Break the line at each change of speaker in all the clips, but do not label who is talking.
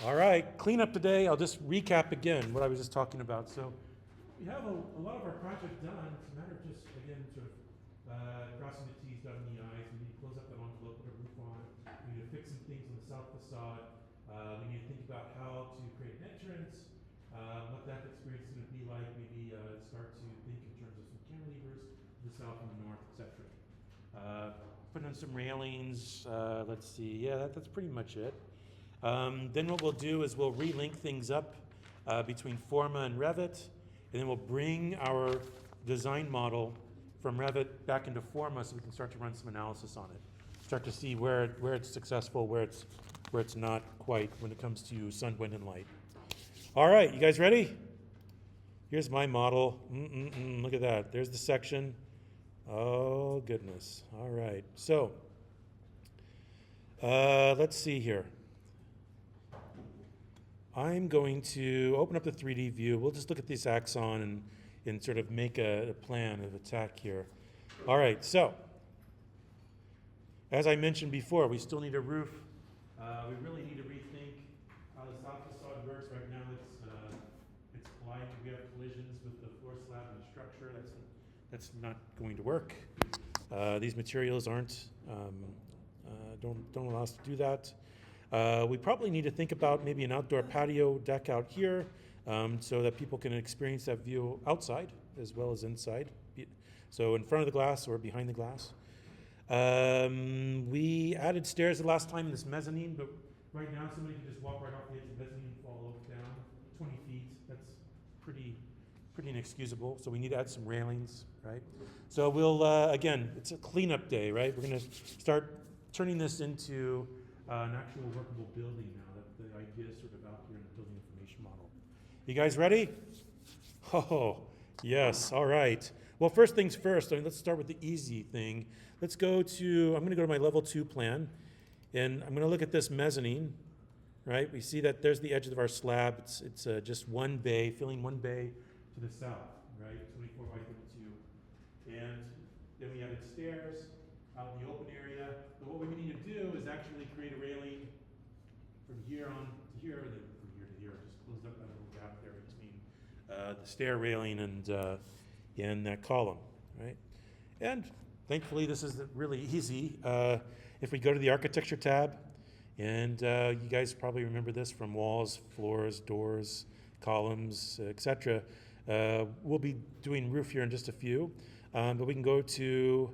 All right, cleanup today. I'll just recap again what I was just talking about. So we have a lot of our project done. It's a matter of just, again, sort of crossing the T's, dotting the I's. We need to close up that envelope, put a roof on. We need to fix some things on the south facade. We need to think about how to create an entrance, what that experience is going to be like. Maybe start to think in terms of some cantilevers to the south and the north, etc. Put in some railings. Let's see. Yeah, that's pretty much it. Then what we'll do is we'll relink things up between Forma and Revit, and then we'll bring our design model from Revit back into Forma so we can start to run some analysis on it. Start to see where it's successful, where it's not quite when it comes to sun, wind, and light. All right, you guys ready? Here's my model. Look at that. There's the section. Oh, goodness. All right. So let's see here. I'm going to open up the 3D view. We'll just look at this axon and sort of make a plan of attack here. All right, so as I mentioned before, we still need a roof. We really need to rethink how the south facade works. Right now it's colliding. We have collisions with the floor slab and the structure. That's not going to work. These materials don't allow us to do that. We probably need to think about maybe an outdoor patio deck out here so that people can experience that view outside as well as inside. So in front of the glass or behind the glass. We added stairs the last time in this mezzanine, but right now somebody can just walk right off the edge of the mezzanine and fall down 20 feet. That's pretty inexcusable. So we need to add some railings, right? So we'll, again, it's a cleanup day, right? We're going to start turning this into an actual workable building now that the idea is sort of out here in the building information model. You guys ready? Oh, yes, all right. Well, first things first, let's start with the easy thing. I'm going to go to my level 2 plan, and I'm going to look at this mezzanine, right? We see that there's the edge of our slab. It's just one bay, filling one bay to the south, right? 24 by 32. And then we added stairs out in the open area. But what we need to do is actually create a railing from here on to here, and then from here to here. Just closed up that little gap there between the stair railing and that column, right? And thankfully, this is really easy. If we go to the architecture tab, and you guys probably remember this from walls, floors, doors, columns, etc. We'll be doing roof here in just a few, but we can go to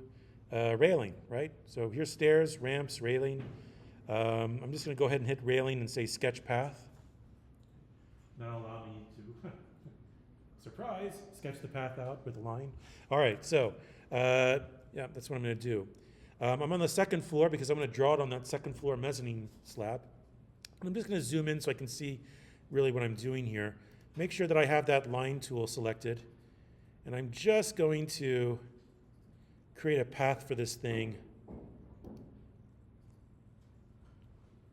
railing, right? So here's stairs, ramps, railing. I'm just going to go ahead and hit railing and say sketch path. That'll allow me to, surprise, sketch the path out with a line. All right, so yeah, that's what I'm going to do. I'm on the second floor because I'm going to draw it on that second floor mezzanine slab. And I'm just going to zoom in so I can see really what I'm doing here. Make sure that I have that line tool selected. And I'm just going to create a path for this thing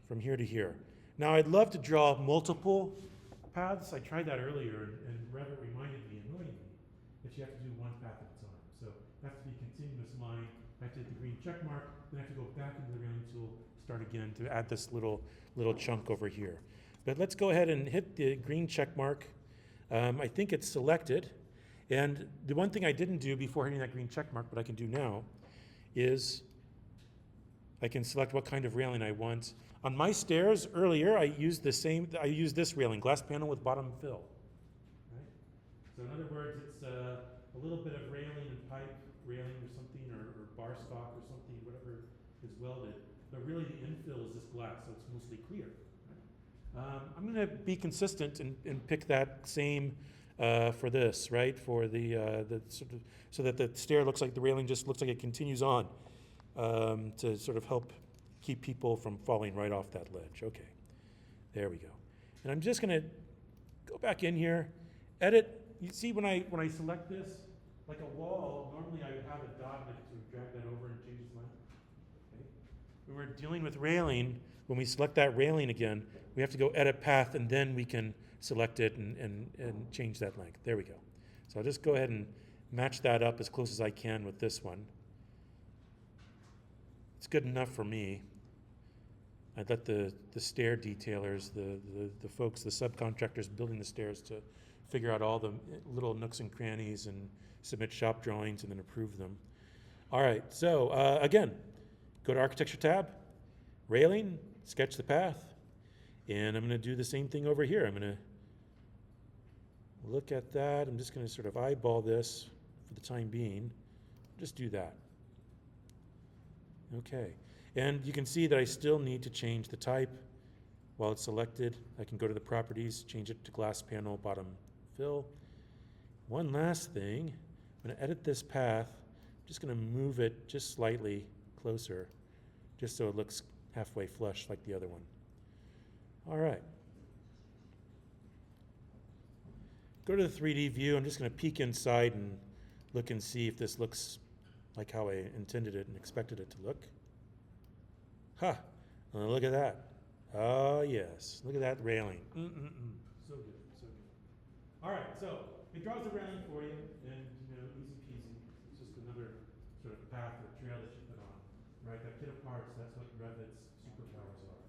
from here to here. Now I'd love to draw multiple paths. I tried that earlier and Revit reminded me annoyingly that you have to do one path at a time. So it has to be a continuous line. I have to hit the green check mark, then I have to go back into the railing tool, start again to add this little chunk over here. But let's go ahead and hit the green check mark. I think it's selected. And the one thing I didn't do before hitting that green check mark, but I can do now, is I can select what kind of railing I want. On my stairs earlier, I used this railing, glass panel with bottom fill. Right? So in other words, it's a little bit of railing and pipe railing or something, or bar stock or something, whatever is welded. But really the infill is just glass, so it's mostly clear. Right? I'm going to be consistent and pick that same for this, right? For the sort of, so that the stair looks like the railing just looks like it continues on to sort of help keep people from falling right off that ledge. Okay, there we go. And I'm just going to go back in here, edit. You see when I select this, like a wall, normally I would have a dot and I could sort of drag that over and change its length. Okay. When we're dealing with railing, when we select that railing again, we have to go edit path and then we can select it and change that length. There we go. So I'll just go ahead and match that up as close as I can with this one. It's good enough for me. I let the stair detailers, the folks, the subcontractors building the stairs to figure out all the little nooks and crannies and submit shop drawings and then approve them. All right, so again, go to Architecture tab, railing, sketch the path, and I'm going to do the same thing over here. I'm going to look at that. I'm just going to sort of eyeball this for the time being. Just do that. Okay, and you can see that I still need to change the type. While it's selected, I can go to the properties, change it to glass panel bottom fill. One last thing, I'm going to edit this path. I'm just going to move it just slightly closer, just so it looks halfway flush like the other one. All right. Go to the 3D view. I'm just going to peek inside and look and see if this looks like how I intended it and expected it to look. Ha! Look at that. Oh, yes. Look at that railing. So good, so good. All right, so it draws the railing for you, and easy peasy. It's just another sort of path or trail that you put on, right? That kit of parts, that's what Revit's superpowers are,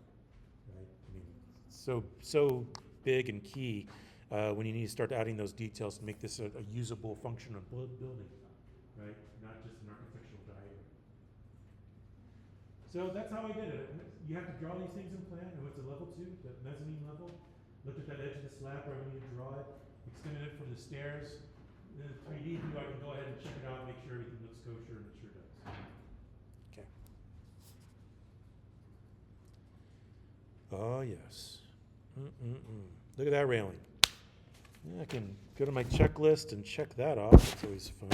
right? I mean, so big and key when you need to start adding those details to make this a usable, functional building, right? Not just an architectural diagram. So that's how I did it. You have to draw these things in plan, and what's a level 2, the mezzanine level. Look at that edge of the slab where I need to draw it, extended it from the stairs. Then the 3D view, I can go ahead and check it out, make sure everything looks kosher, and it sure does. Okay. Oh, yes. Look at that railing. I can go to my checklist and check that off. It's always fun.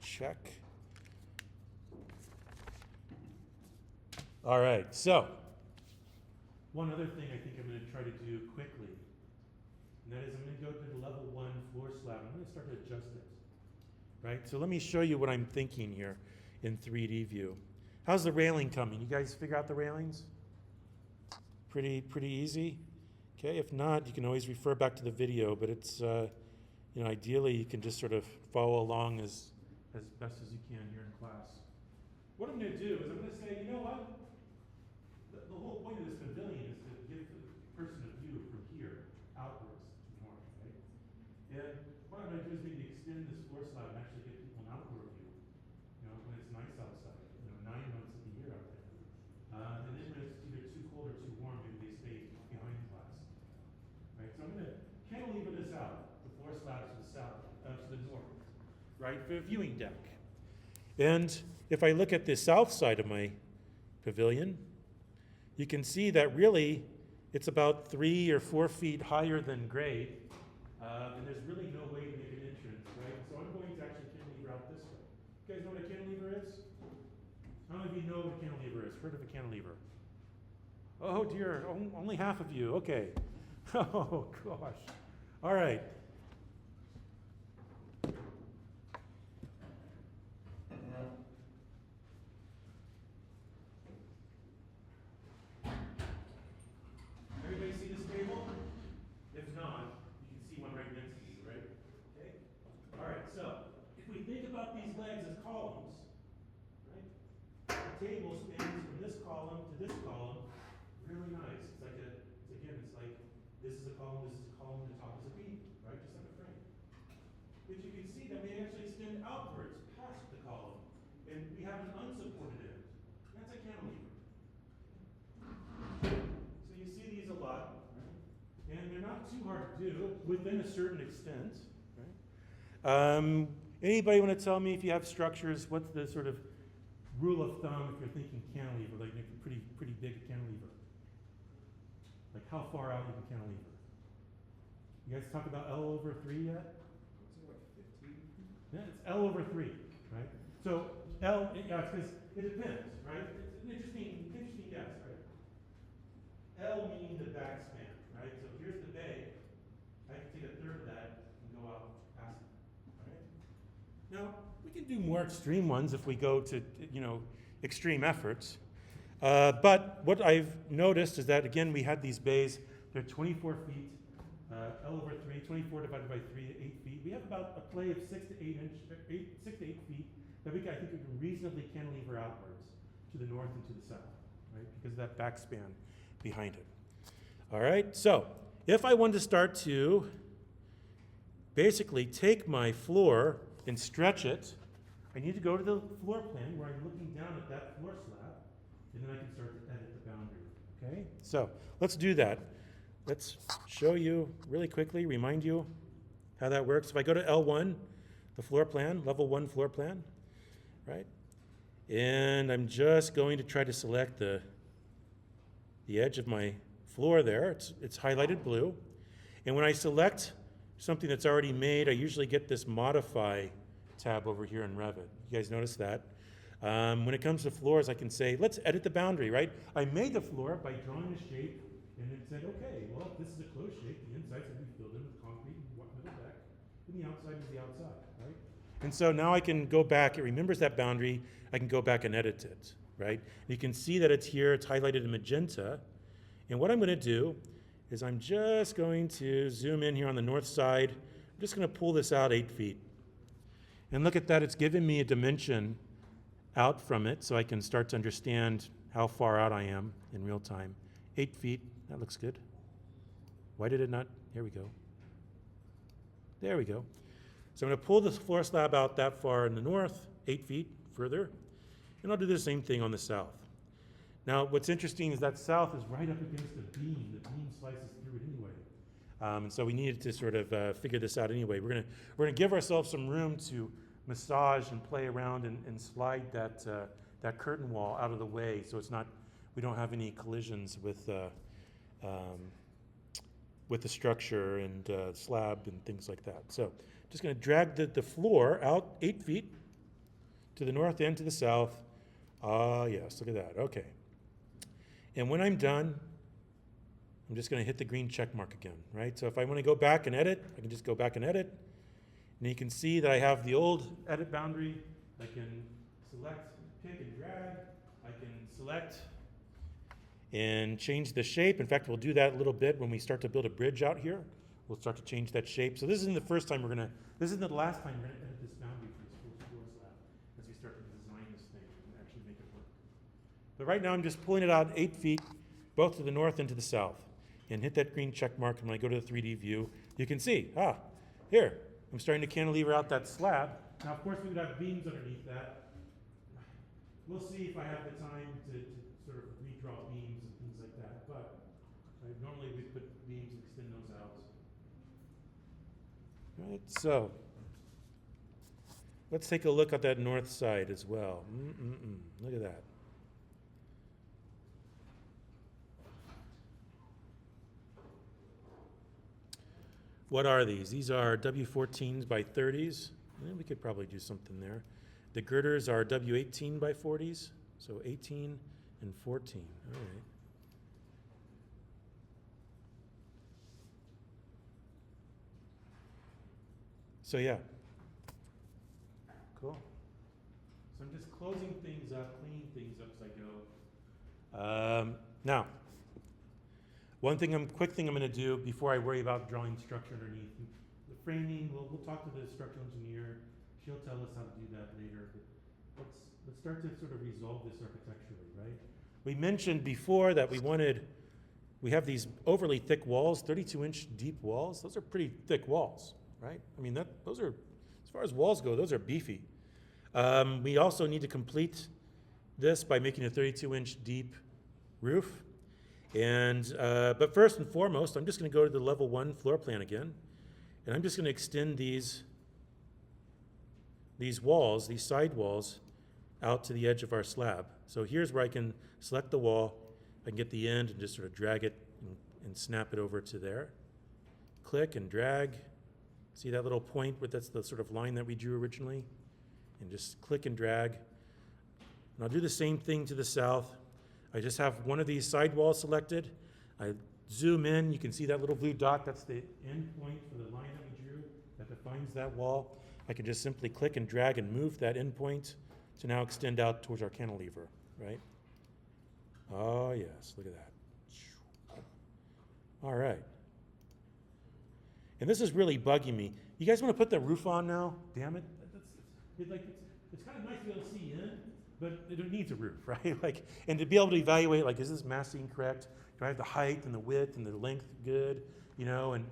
Check. All right, so one other thing I think I'm going to try to do quickly, and that is I'm going to go to the level 1 floor slab. I'm going to start to adjust it, right? So let me show you what I'm thinking here in 3D view. How's the railing coming? You guys figure out the railings? Pretty easy? Okay, if not, you can always refer back to the video, but it's, ideally you can just sort of follow along as best as you can here in class. What I'm going to do is I'm going to say, you know what? The whole point of this pavilion is to give the person a view from here outwards to the north, right? And what I'm going to do is maybe extend this floor slab and actually give people an outdoor view, when it's nice outside, 9 months of the year out there. And then when it's either too cold or too warm, maybe they stay behind glass, right? So I'm going to cantilever this out, the floor slab to the south, to the north, right, for a viewing deck. And if I look at the south side of my pavilion, you can see that really it's about 3 or 4 feet higher than grade, and there's really no way to make an entrance, right? So I'm going to actually cantilever out this way. You guys know what a cantilever is? How many of you know what a cantilever is? Heard of a cantilever? Oh dear, only half of you, okay. Oh gosh. All right. Everybody see this table? If not, you can see one right next to you, right? Okay? All right, so if we think about these legs as columns, right? The table spans from this column to this column. Really nice. It's like this is a column, the top is a beam, right? Just like a frame. But you can see that we actually extend outwards past the column, and we have an unsupported end. That's a cantilever. So you see these a lot, right? And they're not too hard to do within a certain extent, right? Anybody want to tell me if you have structures, what's the sort of rule of thumb if you're thinking cantilever, like a pretty big cantilever? Like how far out you can cantilever? You guys talk about L over 3 yet?
What's it, like 15?
Yeah, it's L over 3, right? So L, yeah, because it depends, right? It's an interesting guess, right? L meaning the back span, right? So here's the bay. I can take a third of that and go out past it, right? Now, we can do more extreme ones if we go to, extreme efforts. But what I've noticed is that, again, we had these bays. They're 24 feet, L over 3, 24 divided by 3, 8 feet. We have about a play of 6 to 8 feet that I think we can reasonably cantilever outwards to the north and to the south. right? Because of that backspan behind it. All right, so if I wanted to start to basically take my floor and stretch it, I need to go to the floor plan where I'm looking down at that floor slab, and then I can start to edit the boundary, okay? So let's do that. Let's show you really quickly, remind you how that works. If I go to L1, the floor plan, level 1 floor plan, right? And I'm just going to try to select the edge of my floor there. It's highlighted blue. And when I select something that's already made, I usually get this modify tab over here in Revit. You guys notice that? When it comes to floors, I can say, let's edit the boundary, right? I made the floor by drawing a shape and then said, okay, well, if this is a closed shape, the inside's going to be filled in with concrete and middle deck, and the outside is the outside, right? And so now I can go back, it remembers that boundary, I can go back and edit it, right? And you can see that it's here, it's highlighted in magenta. And what I'm going to do is I'm just going to zoom in here on the north side. I'm just going to pull this out 8 feet. And look at that, it's given me a dimension out from it so I can start to understand how far out I am in real time. 8 feet, that looks good. Why did it not? Here we go. There we go. So I'm going to pull this floor slab out that far in the north, 8 feet further, and I'll do the same thing on the south. Now, what's interesting is that south is right up against the beam. The beam slices through it anyway. And so we needed to sort of figure this out anyway. We're gonna give ourselves some room to massage and play around and slide that curtain wall out of the way, so it's not, we don't have any collisions with the structure and slab and things like that. So just going to drag the floor out 8 feet to the north and to the south. Ah, yes, look at that. Okay. And when I'm done, I'm just going to hit the green check mark again, right? So if I want to go back and edit, I can just go back and edit. And you can see that I have the old edit boundary. I can select, pick and drag. I can select and change the shape. In fact, we'll do that a little bit when we start to build a bridge out here. We'll start to change that shape. So this isn't the first time this isn't the last time we're gonna edit this boundary for this full floor slab as we start to design this thing and actually make it work. But right now I'm just pulling it out 8 feet, both to the north and to the south. And hit that green check mark, and when I go to the 3D view, you can see, here, I'm starting to cantilever out that slab. Now, of course, we would have beams underneath that. We'll see if I have the time to sort of redraw beams and things like that, but normally we put beams and extend those out. All right, so let's take a look at that north side as well. Look at that. What are these? These are W14s by 30s. We could probably do something there. The girders are W18 by 40s, so 18 and 14. All right. So yeah. Cool. So I'm just closing things up, cleaning things up as I go. Now, quick thing I'm going to do before I worry about drawing structure underneath. The framing, we'll talk to the structural engineer. She'll tell us how to do that later. But let's start to sort of resolve this architecturally, right? We mentioned before that we have these overly thick walls, 32-inch deep walls. Those are pretty thick walls, right? I mean, those are, as far as walls go, those are beefy. We also need to complete this by making a 32-inch deep roof. And but first and foremost, I'm just going to go to the level 1 floor plan again, and I'm just going to extend these walls, these side walls, out to the edge of our slab. So here's where I can select the wall. I can get the end and just sort of drag it and snap it over to there. Click and drag. See that little point where that's the sort of line that we drew originally? And just click and drag. And I'll do the same thing to the south. I just have one of these side walls selected. I zoom in, you can see that little blue dot, that's the end point for the line that we drew that defines that wall. I can just simply click and drag and move that end point to now extend out towards our cantilever, right? Oh yes, look at that. All right. And this is really bugging me. You guys want to put the roof on now? Damn it. It's kind of nice to be able to see in, but it needs a roof, right? Like, and to be able to evaluate, like, is this massing correct? Do I have the height and the width and the length good? You know, and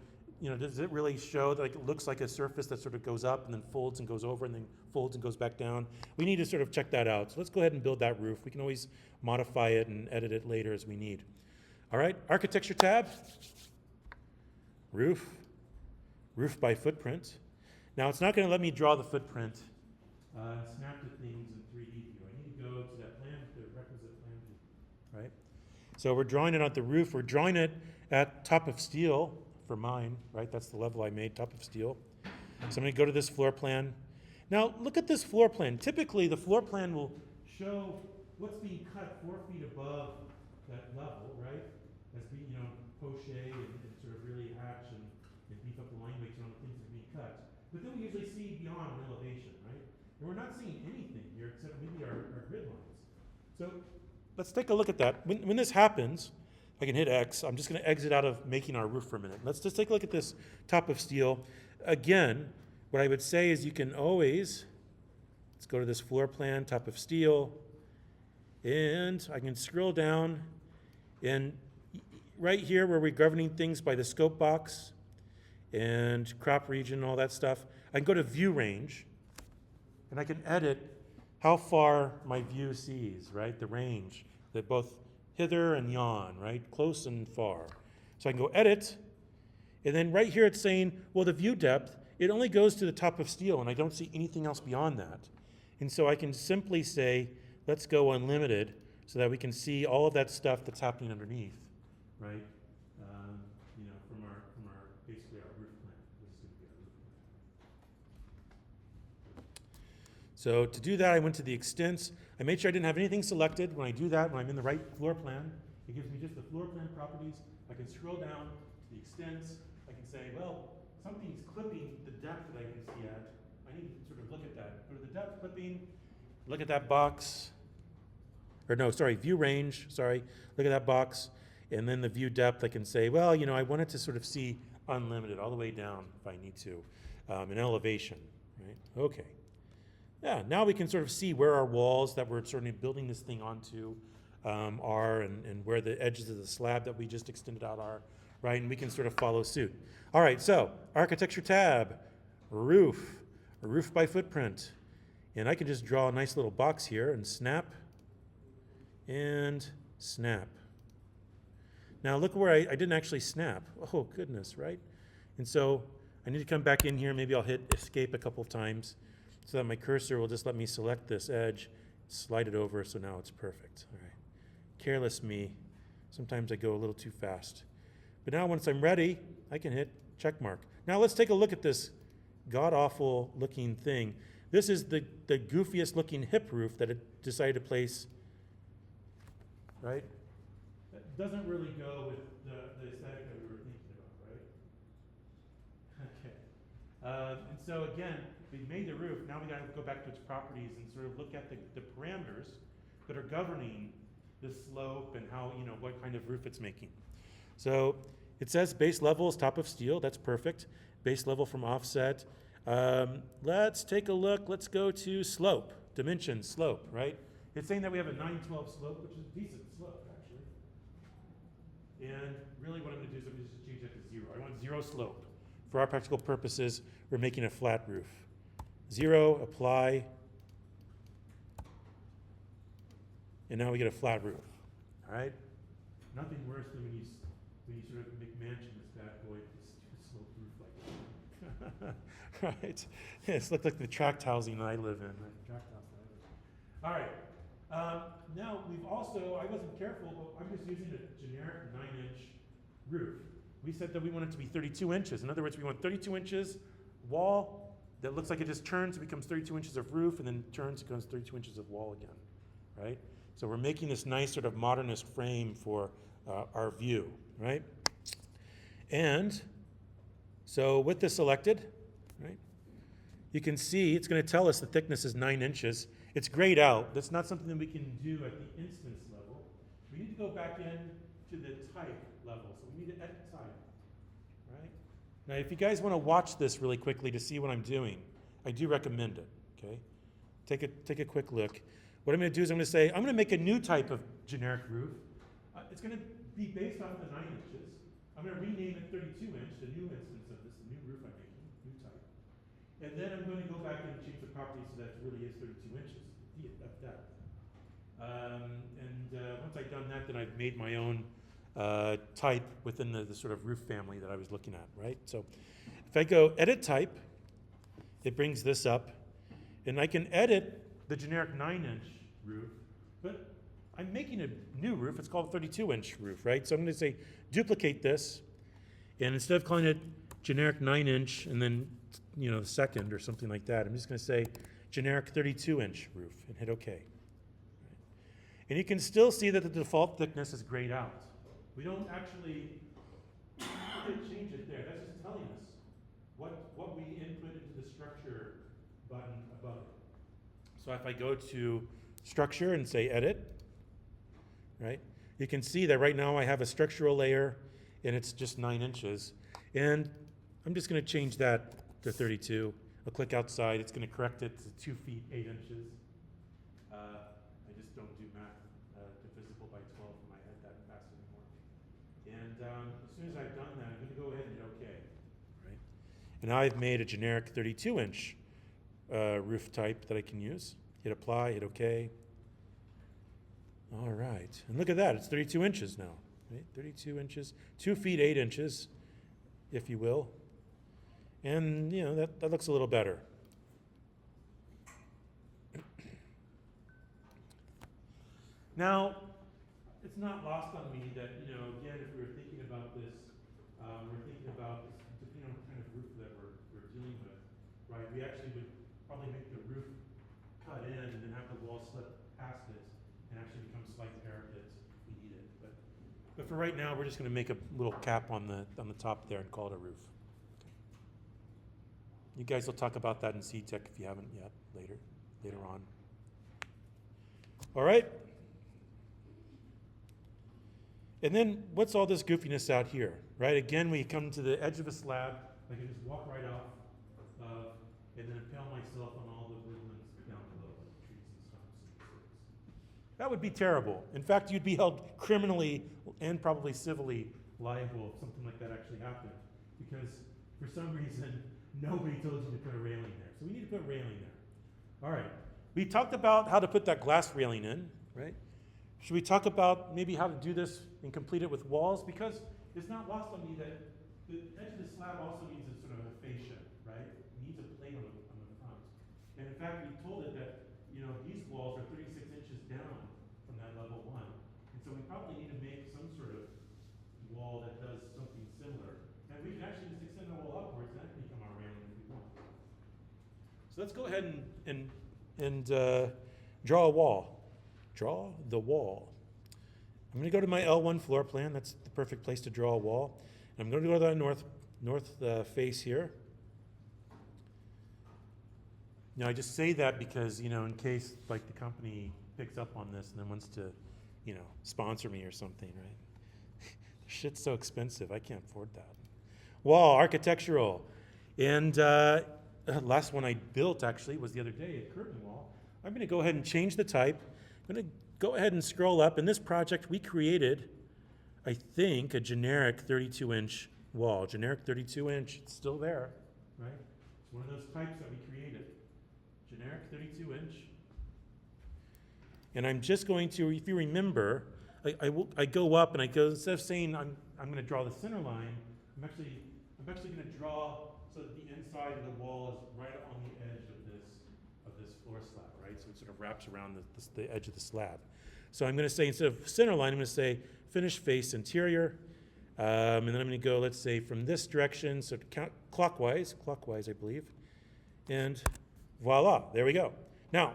does it really show that, like, it looks like a surface that sort of goes up and then folds and goes over and then folds and goes back down? We need to sort of check that out. So let's go ahead and build that roof. We can always modify it and edit it later as we need. All right, architecture tab, roof by footprint. Now it's not going to let me draw the footprint and snap to things in 3D view. I need to go to that plan, the requisite plan view, right? So we're drawing it on the roof. We're drawing it at top of steel for mine, right? That's the level I made, top of steel. So I'm going to go to this floor plan. Now look at this floor plan. Typically the floor plan will show what's being cut 4 feet above that level, right? As being, poche and sort of really hatch and beef up the line weights on the things that are being cut. But then we usually see beyond an elevation, right? And we're not seeing anything here except maybe our grid lines. So let's take a look at that. When this happens, I can hit X. I'm just going to exit out of making our roof for a minute. Let's just take a look at this top of steel. Again, what I would say is you can always, let's go to this floor plan, top of steel, and I can scroll down, and right here where we're governing things by the scope box and crop region, all that stuff, I can go to view range, and I can edit how far my view sees, right? The range, that both hither and yon, right? Close and far. So I can go edit, and then right here it's saying, well, the view depth, it only goes to the top of steel, and I don't see anything else beyond that. And so I can simply say, let's go unlimited, so that we can see all of that stuff that's happening underneath, right? From our basically our roof plan. This is going to be our roof plan. So to do that, I went to the extents. I made sure I didn't have anything selected. When I do that, when I'm in the right floor plan, it gives me just the floor plan properties. I can scroll down to the extents. I can say, well, something's clipping the depth that I can see at. I need to sort of look at that. Go to the depth clipping, look at that box. Or no, sorry, view range, sorry. Look at that box. And then the view depth, I can say, well, I want it to sort of see unlimited all the way down if I need to, in elevation, right? Okay. Yeah, now we can sort of see where our walls that we're sort of building this thing onto are and where the edges of the slab that we just extended out are, right? And we can sort of follow suit. All right, so architecture tab, roof by footprint. And I can just draw a nice little box here and snap and snap. Now look where I didn't actually snap. Oh goodness, right? And so I need to come back in here. Maybe I'll hit escape a couple of times so that my cursor will just let me select this edge, slide it over, so now it's perfect. All right. Careless me. Sometimes I go a little too fast. But now once I'm ready, I can hit check mark. Now let's take a look at this god-awful looking thing. This is the goofiest looking hip roof that it decided to place, right? That doesn't really go with the aesthetic that we were thinking about, right? Okay. And so again, we made the roof. Now we got to go back to its properties and sort of look at the parameters that are governing the slope and how, what kind of roof it's making. So it says base level is top of steel. That's perfect. Base level from offset. Let's take a look. Let's go to slope, dimension, slope, right? It's saying that we have a 912 slope, which is a decent slope, actually. And really what I'm going to do is I'm going to just change that to 0. I want 0 slope. For our practical purposes, we're making a flat roof. 0, apply. And now we get a flat roof, all right? Nothing worse than when you sort of McMansion this bad boy with a slope roof like that. Right? It's looked like the tract housing that I live in. All right. Now we've also, I wasn't careful, but I'm just using a generic 9-inch roof. We said that we want it to be 32 inches. In other words, we want 32 inches wall that looks like it just turns, it becomes 32 inches of roof, and then turns, it becomes 32 inches of wall again, right? So we're making this nice sort of modernist frame for our view, right? And so with this selected, right, you can see it's going to tell us the thickness is 9 inches. It's grayed out. That's not something that we can do at the instance level. We need to go back in to the type level. So we need to edit type, right? Now, if you guys want to watch this really quickly to see what I'm doing, I do recommend it, okay? Take a quick look. what I'm going to do is I'm going to say, I'm going to make a new type of generic roof. It's going to be based off the 9 inches. I'm going to rename it 32 inch, the new instance of this, the new roof I'm making, new type. And then I'm going to go back and change the property so that it really is 32 inches of depth. Once I've done that, then I've made my own type within the sort of roof family that I was looking at, right? So if I go edit type, it brings this up, and I can edit the generic 9-inch roof, but I'm making a new roof. It's called a 32-inch roof, right? So I'm going to say duplicate this, and instead of calling it generic 9-inch and then, you know, second or something like that, I'm just going to say generic 32-inch roof and hit OK. And you can still see that the default thickness is grayed out. We don't actually change it there. That's just telling us what we input into the structure button above it. So if I go to structure and say edit, right, you can see that right now I have a structural layer and it's just 9 inches. And I'm just going to change that to 32. I'll click outside. It's going to correct it to 2 feet 8 inches. I just don't do math divisible by 12 in my head that fast anymore. And as soon as I've done that, I'm going to go ahead and hit OK. Right? And now I've made a generic 32-inch roof type that I can use. Hit apply, hit OK. All right, and look at that, it's 32 inches now, right? 32 inches, 2 feet 8 inches, if you will. And, you know, that looks a little better. Now, it's not lost on me that, you know, again, if we were thinking about this, depending on what kind of roof that we're dealing with, right? We actually would probably make the roof cut in and then have the wall slip past it and actually become slight parapet if we need it. But for right now, we're just going to make a little cap on the top there and call it a roof. Okay. You guys will talk about that in C-Tech if you haven't yet, later on. All right. And then what's all this goofiness out here, right? Again, we come to the edge of a slab. I can just walk right off and then impale myself on all the woodlands down below, like trees and stumps and trees. That would be terrible. In fact, you'd be held criminally and probably civilly liable if something like that actually happened, because for some reason, nobody told you to put a railing there. So we need to put a railing there. All right. We talked about how to put that glass railing in, right? Should we talk about maybe how to do this and complete it with walls? Because it's not lost on me that the edge of the slab also needs a sort of a fascia, right? It needs a plate on the front. And in fact, we told it that, you know, these walls are 36 inches down from that level 1. And so we probably need to make some sort of wall that does something similar. And we can actually just extend the wall upwards, and that can become our railing if we want. So let's go ahead and draw a wall. Draw the wall. I'm going to go to my L1 floor plan. That's the perfect place to draw a wall. And I'm going to go to the north face here. Now I just say that because, you know, in case like the company picks up on this and then wants to, you know, sponsor me or something, right? Shit's so expensive. I can't afford that. Wall, architectural. And last one I built actually was the other day, a curtain wall. I'm going to go ahead and change the type. I'm going to go ahead and scroll up. In this project, we created, I think, a generic 32-inch wall. Generic 32-inch, it's still there, right? It's one of those types that we created. Generic 32-inch. And I'm just going to, if you remember, I go up and I go, instead of saying I'm going to draw the center line, I'm actually going to draw so that the inside of the wall is right on the edge of this floor slab, right? So it sort of wraps around the edge of the slab. So I'm going to say, instead of center line, I'm going to say finish face interior. And then I'm going to go, let's say, from this direction, so clockwise, I believe. And voila, there we go. Now,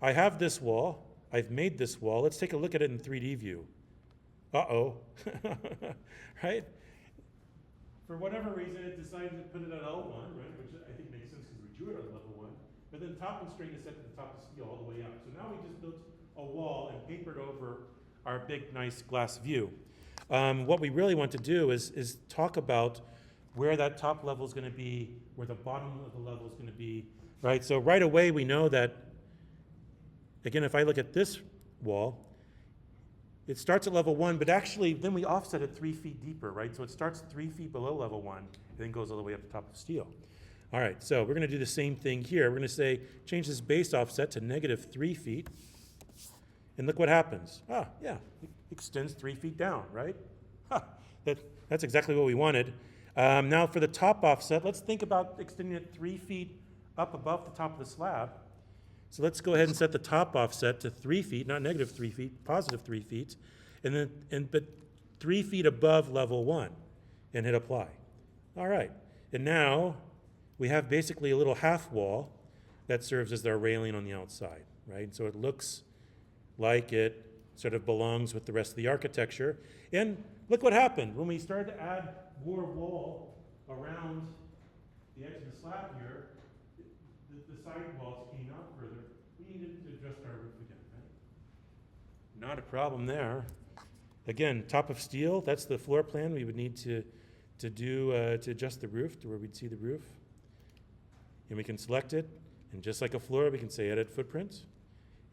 I have this wall. I've made this wall. Let's take a look at it in 3D view. Uh-oh, right? For whatever reason, it decided to put it at L1, right? Which I think makes sense because we drew it at level 1. But then top constraint is set to the top of steel all the way up. So now we just built a wall and papered over our big, nice glass view. What we really want to do is talk about where that top level is going to be, where the bottom of the level is going to be, right? So right away we know that again, if I look at this wall, it starts at level 1, but actually then we offset it 3 feet deeper, right? So it starts 3 feet below level 1 and then goes all the way up to the top of the steel. All right, so we're going to do the same thing here. We're going to say change this base offset to negative 3 feet. And look what happens. Ah, yeah, it extends 3 feet down, right? That's exactly what we wanted. Now for the top offset, let's think about extending it 3 feet up above the top of the slab. So let's go ahead and set the top offset to 3 feet, not negative 3 feet, positive 3 feet, but 3 feet above level 1, and hit apply. All right, and now we have basically a little half wall that serves as our railing on the outside, right? So it looks like it sort of belongs with the rest of the architecture. And look what happened. When we started to add more wall around the edge of the slab here, the side walls came out further. We needed to adjust our roof again, right? Not a problem there. Again, top of steel, that's the floor plan we would need to adjust the roof to where we'd see the roof. And we can select it, and just like a floor, we can say edit footprint.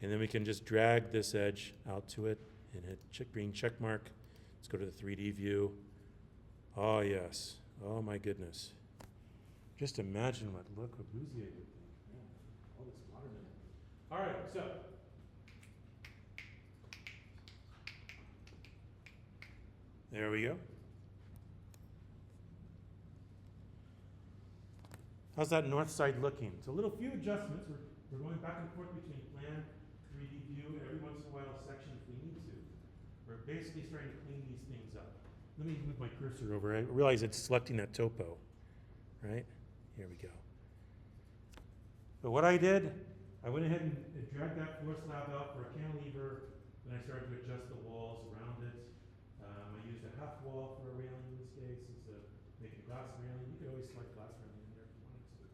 And then we can just drag this edge out to it and hit green check mark. Let's go to the 3D view. Oh, yes. Oh, my goodness. Just imagine what Le Corbusier would think. Yeah, all this modern. All right, so. There we go. How's that north side looking? So a little few adjustments. We're going back and forth between plan, 3D view, and every once in a while section if we need to. We're basically starting to clean these things up. Let me move my cursor over. I realize it's selecting that topo, right? Here we go. But what I did, I went ahead and dragged that floor slab out for a cantilever, then I started to adjust the walls around it. I used a half wall for a railing in this case. It's making a glass railing. You could always select glass railing in there if you wanted to.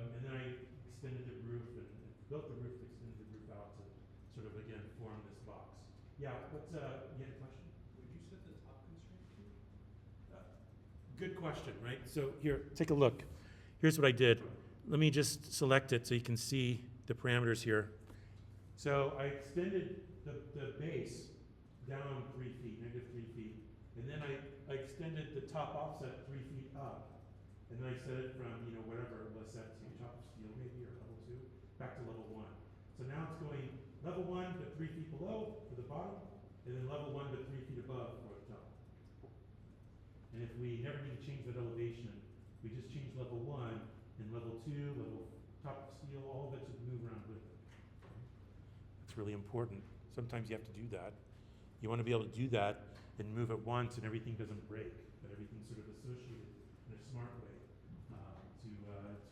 And then I extended the roof and built the roof, extended the roof out to sort of, again, form this box. Yeah, you had a question?
Would you set the top constraint to?
Good question, right? So here, take a look. Here's what I did. Let me just select it so you can see the parameters here. So I extended the base down 3 feet, negative 3 feet, and then I extended the top offset 3 feet up, and then I set it from, whatever it was set to, top of steel maybe, or level 2, back to level 1. So now it's going level 1 but 3 feet below for the bottom, and then level 1 but 3 feet above for the top. And if we never need to change that elevation, we just change level 1, and level 2, level top of steel, all of it should move around with it. It's really important. Sometimes you have to do that. You want to be able to do that and move it once and everything doesn't break, but everything's sort of associated in a smart way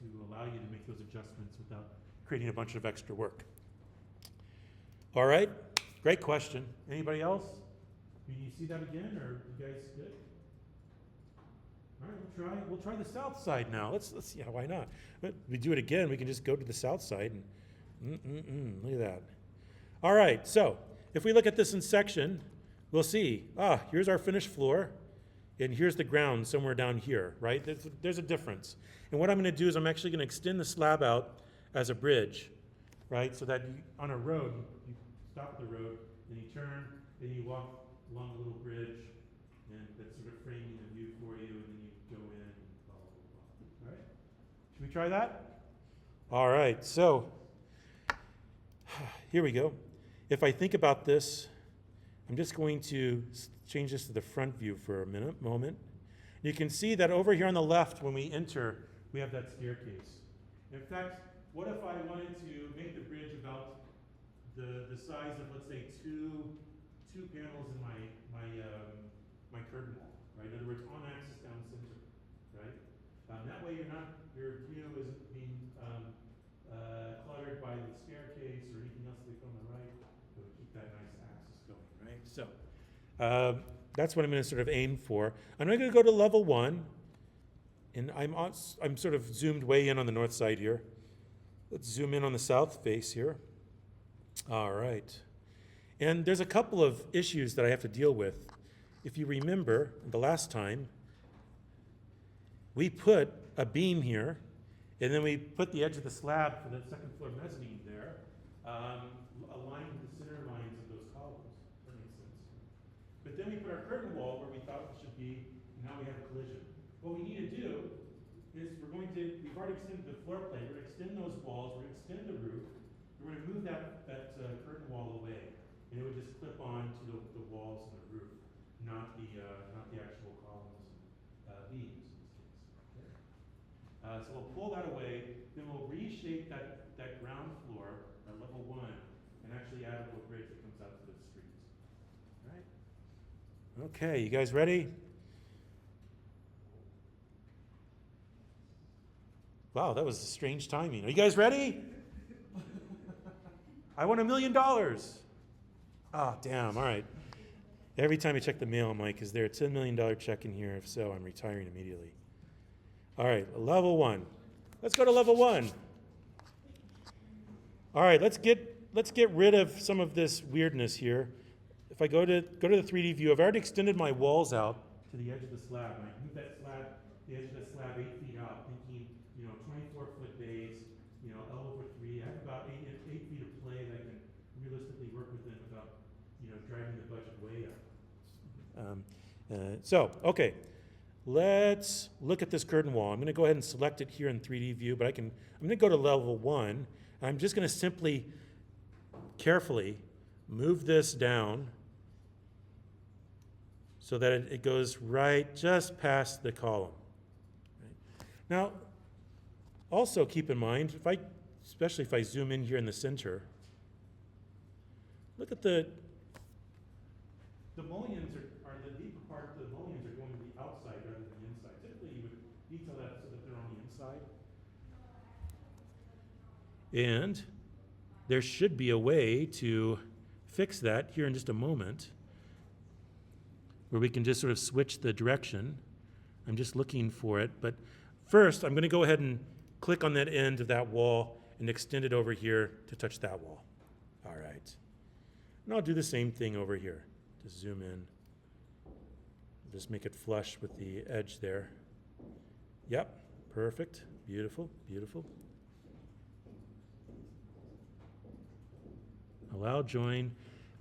to allow you to make those adjustments without creating a bunch of extra work. All right, great question. Anybody else? Can you see that again, or you guys good? All right, we'll try the south side now. Let's see, why not? But we do it again, we can just go to the south side and look at that. All right, so if we look at this in section, we'll see, here's our finished floor, and here's the ground somewhere down here, right? There's a difference. And what I'm gonna do is I'm actually gonna extend the slab out as a bridge, right? So that on a road, you stop at the road, then you turn, then you walk along a little bridge, and that's sort of framing the view for you, and then you go in, and blah, blah, blah. All right? Should we try that? All right, so here we go. If I think about this, I'm just going to change this to the front view for a moment. You can see that over here on the left, when we enter, we have that staircase. In fact, what if I wanted to make the bridge about the size of, let's say, two panels in my curtain wall, right? In other words, on axis down the center, right? That way your view isn't being cluttered by the staircase or anything else that's on the right. It would keep that nice axis going, right? So that's what I'm going to sort of aim for. I'm going to go to level 1, and I'm sort of zoomed way in on the north side here. Let's zoom in on the south face here. All right. And there's a couple of issues that I have to deal with. If you remember, the last time, we put a beam here, and then we put the edge of the slab for the second floor mezzanine there. aligned with the center lines of those columns. That makes sense. But then we put our curtain wall where we thought it should be, and now we have a collision. What we need to do is we've already extended the floor plate, we're gonna extend those walls, we're gonna extend the roof, we're gonna move that curtain wall away, and it would just clip on to the walls and the roof, not the actual columns, beams in this case. Okay. So we'll pull that away, then we'll reshape that ground floor, level 1, and actually add a little bridge that comes out to the street. All right. Okay, you guys ready? Wow, that was strange timing. Are you guys ready? I won $1 million. Ah, damn, all right. Every time I check the mail, I'm like, is there a $10 million check in here? If so, I'm retiring immediately. All right, level 1. Let's go to level 1. All right, let's get rid of some of this weirdness here. If I go to the 3D view, I've already extended my walls out to the edge of the slab. And I move that slab, the edge of the slab 8 feet out, thinking, 24-foot bays, L/3. I have about 8 feet of play that I can realistically work within without, driving the budget way up. Okay, let's look at this curtain wall. I'm going to go ahead and select it here in 3D view, but I'm going to go to level 1. I'm just going to simply, carefully move this down so that it goes right just past the column. Right. Now, also keep in mind, especially if I zoom in here in the center, look at the mullions are the deeper part of the mullions are going to the outside rather than the inside. Typically, you would detail that so that they're on the inside. And there should be a way to fix that here in just a moment, where we can just sort of switch the direction. I'm just looking for it. But first, I'm going to go ahead and click on that end of that wall and extend it over here to touch that wall. All right. And I'll do the same thing over here. Just zoom in. Just make it flush with the edge there. Yep, perfect. Beautiful, beautiful. Allow join.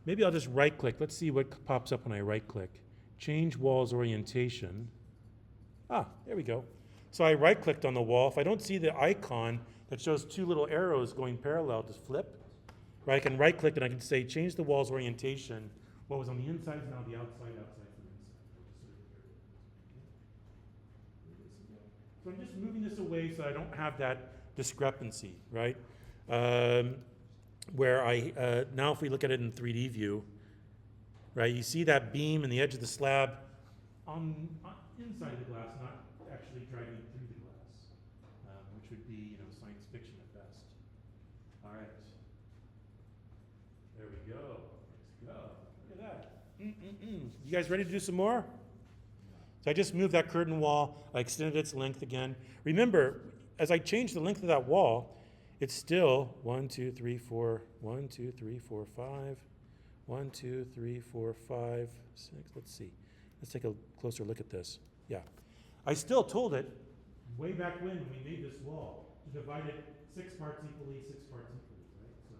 Maybe I'll just right click. Let's see what pops up when I right click. Change wall's orientation. Ah, there we go. So I right clicked on the wall. If I don't see the icon that shows 2 little arrows going parallel, just flip. Right, I can right click and I can say change the wall's orientation. What was on the inside is now the outside from the inside. So I'm just moving this away so I don't have that discrepancy, right? Where now if we look at it in 3D view, right, you see that beam and the edge of the slab on inside the glass, not actually driving through the glass, which would be, science fiction at best. All right. There we go. Let's go. Look at that. You guys ready to do some more? So I just moved that curtain wall. I extended its length again. Remember, as I change the length of that wall, it's still 1, 2, 3, 4, 1, 2, 3, 4, 5, 1, 2, 3, 4, 5, 6. Let's see. Let's take a closer look at this. Yeah. I still told it way back when we made this wall to divide it 6 parts equally, 6 parts equally, right? So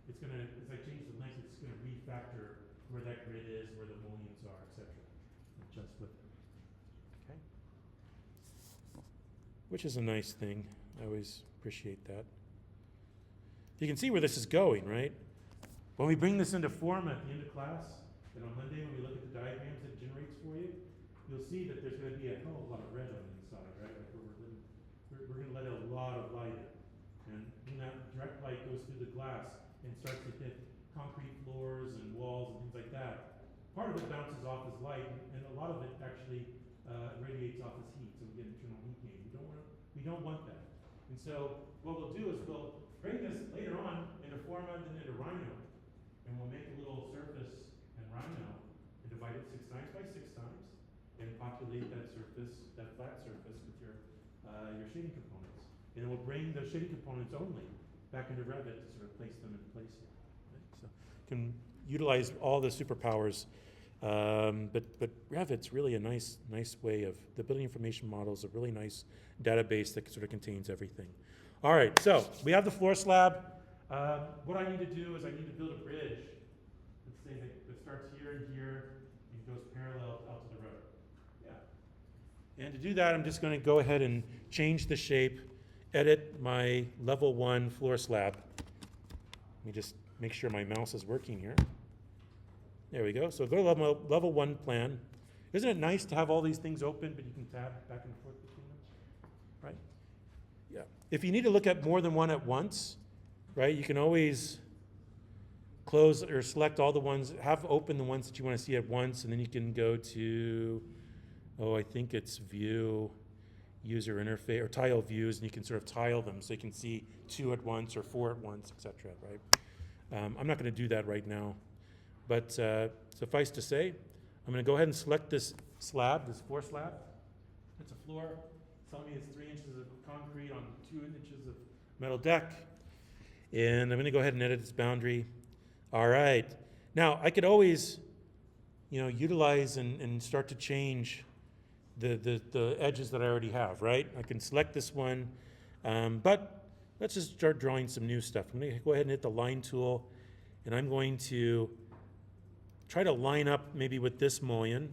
it's going to, as I change the length, it's going to refactor where that grid is, where the mullions are, etc. Adjust with it. Okay? Which is a nice thing. I always appreciate that. You can see where this is going, right? When we bring this into Forma at the end of class, and on Monday when we look at the diagrams it generates for you, you'll see that there's going to be a hell of a lot of red on the inside, right? Like we're going to let a lot of light in. And when that direct light goes through the glass and starts to hit concrete floors and walls and things like that, part of it bounces off as light, and a lot of it actually radiates off as heat, so we get internal heat gain. We don't want that. And so what we'll do is we'll bring this later on into Forma and then into Rhino, and we'll make a little surface in Rhino and divide it 6 times by 6 times, and populate that surface, that flat surface, with your shading components. And then we'll bring the shading components only back into Revit to sort of place them in place here. Right? So can utilize all the superpowers, but Revit's really a nice way of, the building information model is a really nice database that sort of contains everything. All right, so we have the floor slab. What I need to do is I need to build a bridge, let's say that starts here and here, and goes parallel out to the road. Yeah. And to do that, I'm just gonna go ahead and change the shape, edit my level 1 floor slab. Let me just make sure my mouse is working here. There we go. So go to level 1 plan. Isn't it nice to have all these things open, but you can tab back and forth between them? Right? Yeah. If you need to look at more than one at once, right, you can always close or select all the ones, have open the ones that you want to see at once, and then you can go to, I think it's view, user interface, or tile views, and you can sort of tile them so you can see 2 at once or 4 at once, etc. Right? I'm not going to do that right now, but suffice to say, I'm going to go ahead and select this slab, this floor slab. It's a floor. It's telling me it's 3 inches of concrete on 2 inches of metal deck. And I'm going to go ahead and edit its boundary. All right. Now, I could always, utilize and start to change the edges that I already have, right? I can select this one, but let's just start drawing some new stuff. I'm going to go ahead and hit the line tool, and I'm going to try to line up maybe with this mullion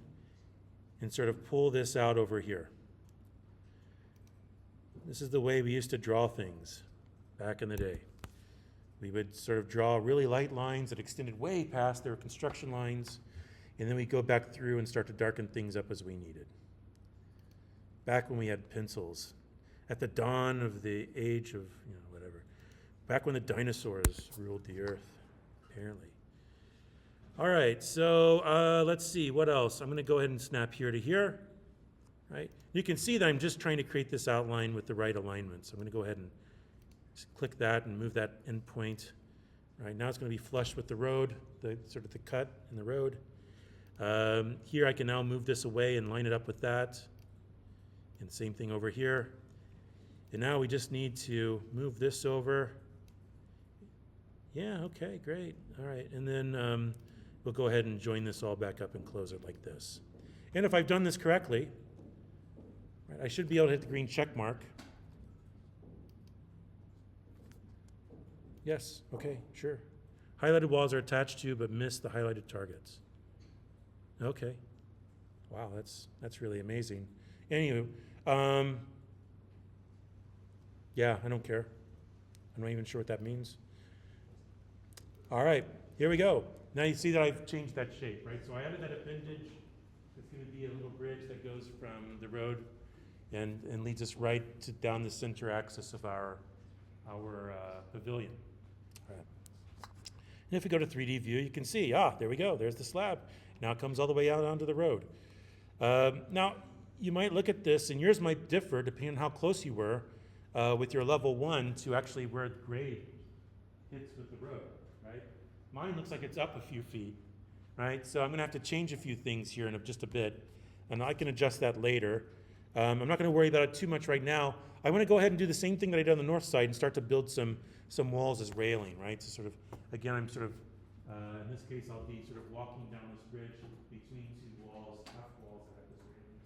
and sort of pull this out over here. This is the way we used to draw things back in the day. We would sort of draw really light lines that extended way past their construction lines, and then we go back through and start to darken things up as we needed. Back when we had pencils, at the dawn of the age of, whatever. Back when the dinosaurs ruled the earth, apparently. All right, so let's see, what else? I'm going to go ahead and snap here to here, right? You can see that I'm just trying to create this outline with the right alignment. So I'm going to go ahead and just click that and move that endpoint. Right, now it's going to be flush with the road, the cut in the road. Here I can now move this away and line it up with that. And same thing over here. And now we just need to move this over. Yeah, okay, great. All right, and then we'll go ahead and join this all back up and close it like this. And if I've done this correctly, right, I should be able to hit the green check mark. Yes, okay, sure. Highlighted walls are attached to but miss the highlighted targets. Okay. Wow, that's really amazing. Anyway, yeah, I don't care. I'm not even sure what that means. All right, here we go. Now you see that I've changed that shape, right? So I added that appendage. It's going to be a little bridge that goes from the road and leads us right down the center axis of our pavilion. All right. And if we go to 3D view, you can see, there we go. There's the slab. Now it comes all the way out onto the road. Now, you might look at this, and yours might differ depending on how close you were with your level 1 to actually where the grade hits with the road, right? Mine looks like it's up a few feet, right? So I'm going to have to change a few things here in just a bit, and I can adjust that later. I'm not going to worry about it too much right now. I want to go ahead and do the same thing that I did on the north side and start to build some walls as railing, right? So sort of, again, I'm sort of, in this case, I'll be sort of walking down this bridge between 2 walls, half walls that have this railings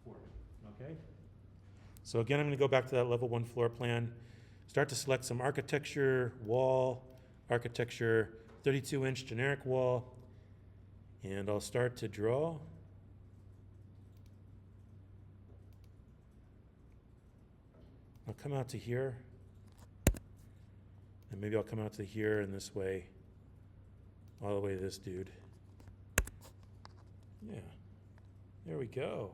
for me, okay? So again, I'm going to go back to that level 1 floor plan, start to select some architecture, wall, architecture, 32-inch generic wall, and I'll start to draw. I'll come out to here, and maybe I'll come out to here in this way, all the way to this dude. Yeah, there we go.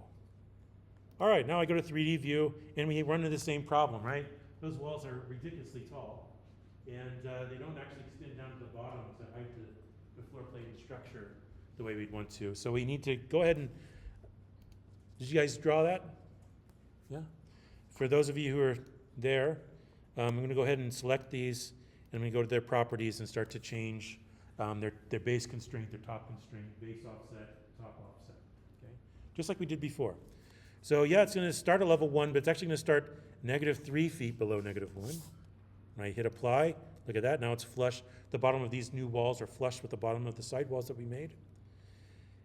All right, now I go to 3D view, and we run into the same problem, right? Those walls are ridiculously tall, and they don't actually extend down to the bottom to height the floor plate and structure the way we'd want to. So we need to go ahead and, did you guys draw that? Yeah? For those of you who are there, I'm going to go ahead and select these, and I'm going to go to their properties and start to change their base constraint, their top constraint, base offset, top offset, okay? Just like we did before. So yeah, it's going to start at level 1, but it's actually going to start -3 feet below -1. When I hit apply, look at that, now it's flush. The bottom of these new walls are flush with the bottom of the side walls that we made.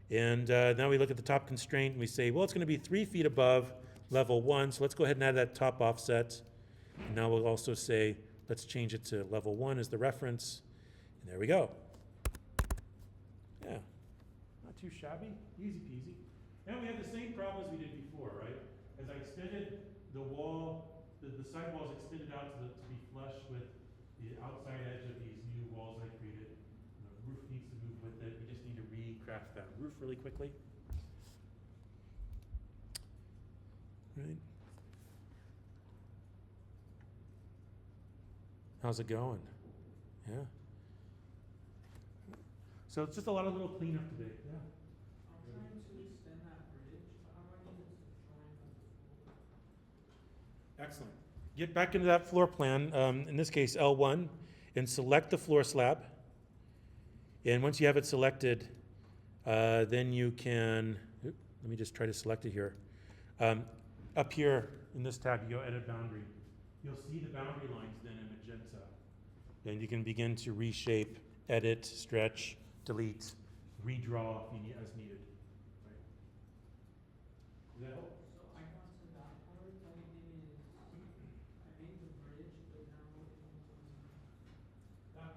And now we look at the top constraint, and we say, well, it's going to be 3 feet above level 1, so let's go ahead and add that top offset. And now we'll also say, Let's change it to level 1 as the reference, and there we go. Yeah, not too shabby, easy peasy. And we have the same problem as we did before, right? As I extended the wall, the side walls extended out to be flush with the outside edge of these new walls I created. The roof needs to move with it. We just need to recraft that roof really quickly. Right. How's it going? Yeah. So it's just a lot of little cleanup today. Yeah.
I'm trying to extend that bridge, but how do I get it to join with the floor?
Excellent. Get back into that floor plan, in this case L1, and select the floor slab. And once you have it selected, then you can, let me just try to select it here. Up here in this tab, you go Edit Boundary. You'll see the boundary lines then in magenta. And you can begin to reshape, edit, stretch, delete, redraw as needed. Right? Does that help?
So I got to that part, but it is, I made the bridge, but now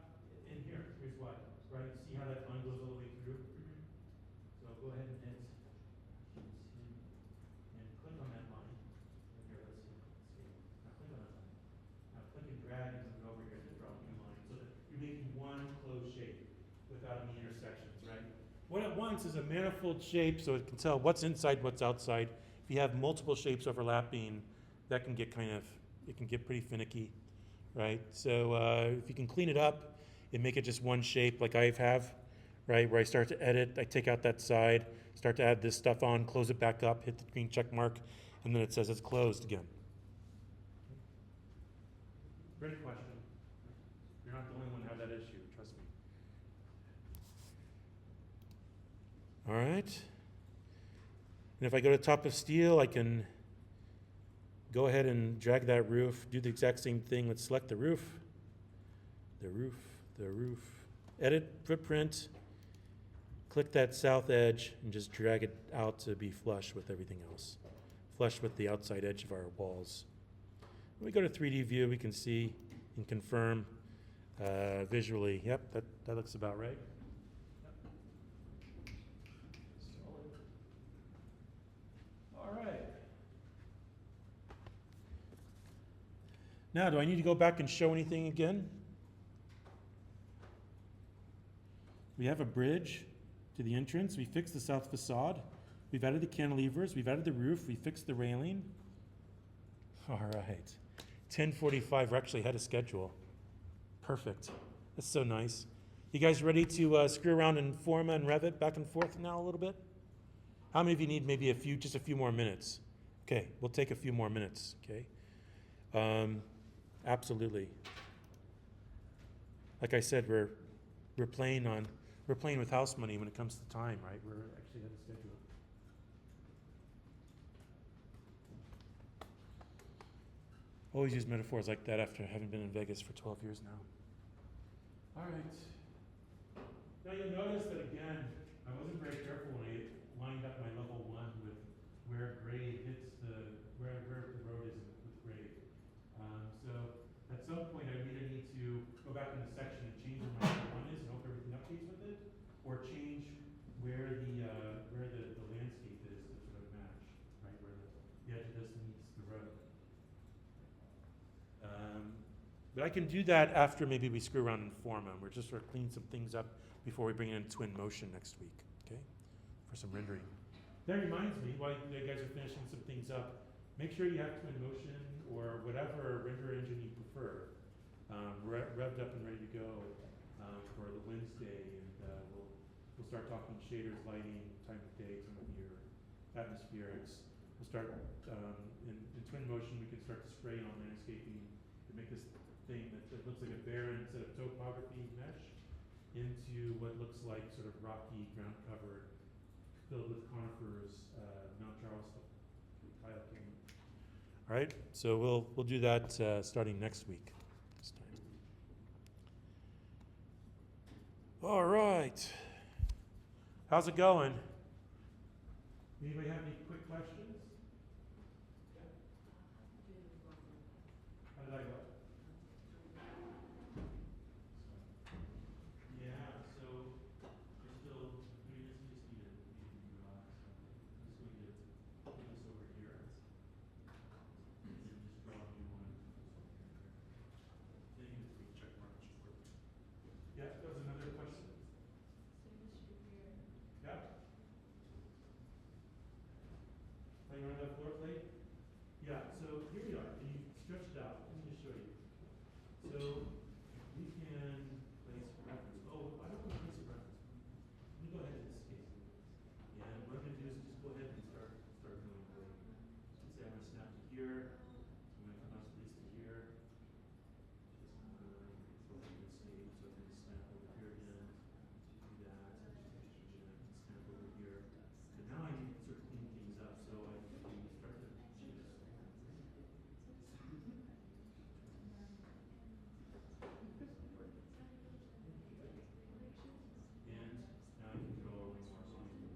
it
In here, here's why. Right? See how that line goes all the way through? So go ahead and hit and click on that line. Here, let's see. Now click on that line. Now click and drag and move it over here to draw a new line so that you're making one closed shape without any intersections, right? What it wants is a manifold shape so it can tell what's inside, what's outside. If you have multiple shapes overlapping, that can get it can get pretty finicky, right? So if you can clean it up and make it just one shape like I have, right? Where I start to edit, I take out that side, start to add this stuff on, close it back up, hit the green check mark, and then it says it's closed again. Great question. You're not the only one who have that issue, trust me. All right. And if I go to top of steel, I can go ahead and drag that roof, do the exact same thing. Let's select the roof. Edit footprint, click that south edge and just drag it out to be flush with everything else. Flush with the outside edge of our walls. When we go to 3D view, we can see and confirm visually. Yep, that looks about right. All right. Now, do I need to go back and show anything again? We have a bridge to the entrance. We fixed the south facade. We've added the cantilevers. We've added the roof. We fixed the railing. All right. 10:45. We're actually ahead of schedule. Perfect. That's so nice. You guys ready to screw around in Forma and Revit back and forth now a little bit? How many of you need maybe just a few more minutes? Okay, we'll take a few more minutes. Okay. Absolutely. Like I said, we're playing with house money when it comes to time, right? We're actually ahead of schedule. Always use metaphors like that after having been in Vegas for 12 years now. All right. Now you'll notice that again, I wasn't very careful when I lined up my level 1 with where grade hits where the road is with grade. So at some point I either need to go back in the section and change where my level 1 is and hope everything updates with it, or change where the landscape is to sort of match, right, where the edge of this meets the road. But I can do that after maybe we screw around in Forma. We're just sort of cleaning some things up before we bring it in Twin Motion next week, okay, for some rendering. That reminds me, while you guys are finishing some things up, make sure you have Twin Motion or whatever render engine you prefer revved up and ready to go for the Wednesday, and we'll start talking shaders, lighting, time of day, time of year, atmospherics. We'll start in Twin Motion. We can start to spray on landscaping to make this thing that looks like a barren set of topography mesh into what looks like sort of rocky ground cover filled with conifers, Mount Charleston, tile canyon. All right, so we'll do that starting next week. This time. All right, how's it going? Anybody have any quick questions? Yeah. How did I go? Yeah, so here we are. Can you stretch it out? Let me just show you. So we can place reference. Oh, I don't want to place a reference. Let me go ahead in this case. And what I'm going to do is just go ahead and start going away. So say I'm going to snap to here. I'm going to come out place to here. Go ahead and escape. So I'm going to snap over here again. Do that. And then I can snap over here. But now I need to sort of clean things up. So I can start to choose. And now I can draw a little more lines.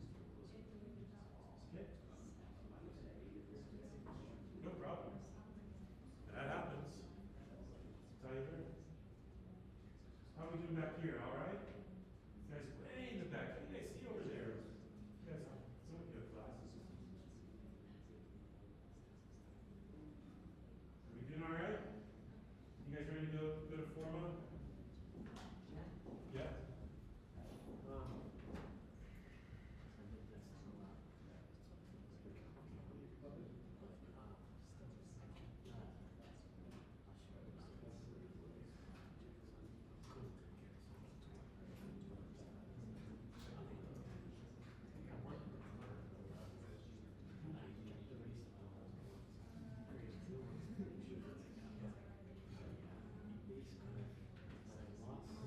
Okay? No problem. That happens. That's how you learn. How are we doing back here? All right? You guys way in the back. What do you guys see over there? You guys, some of you have glasses. Are we doing all right? You guys ready to go to Forma? Yeah?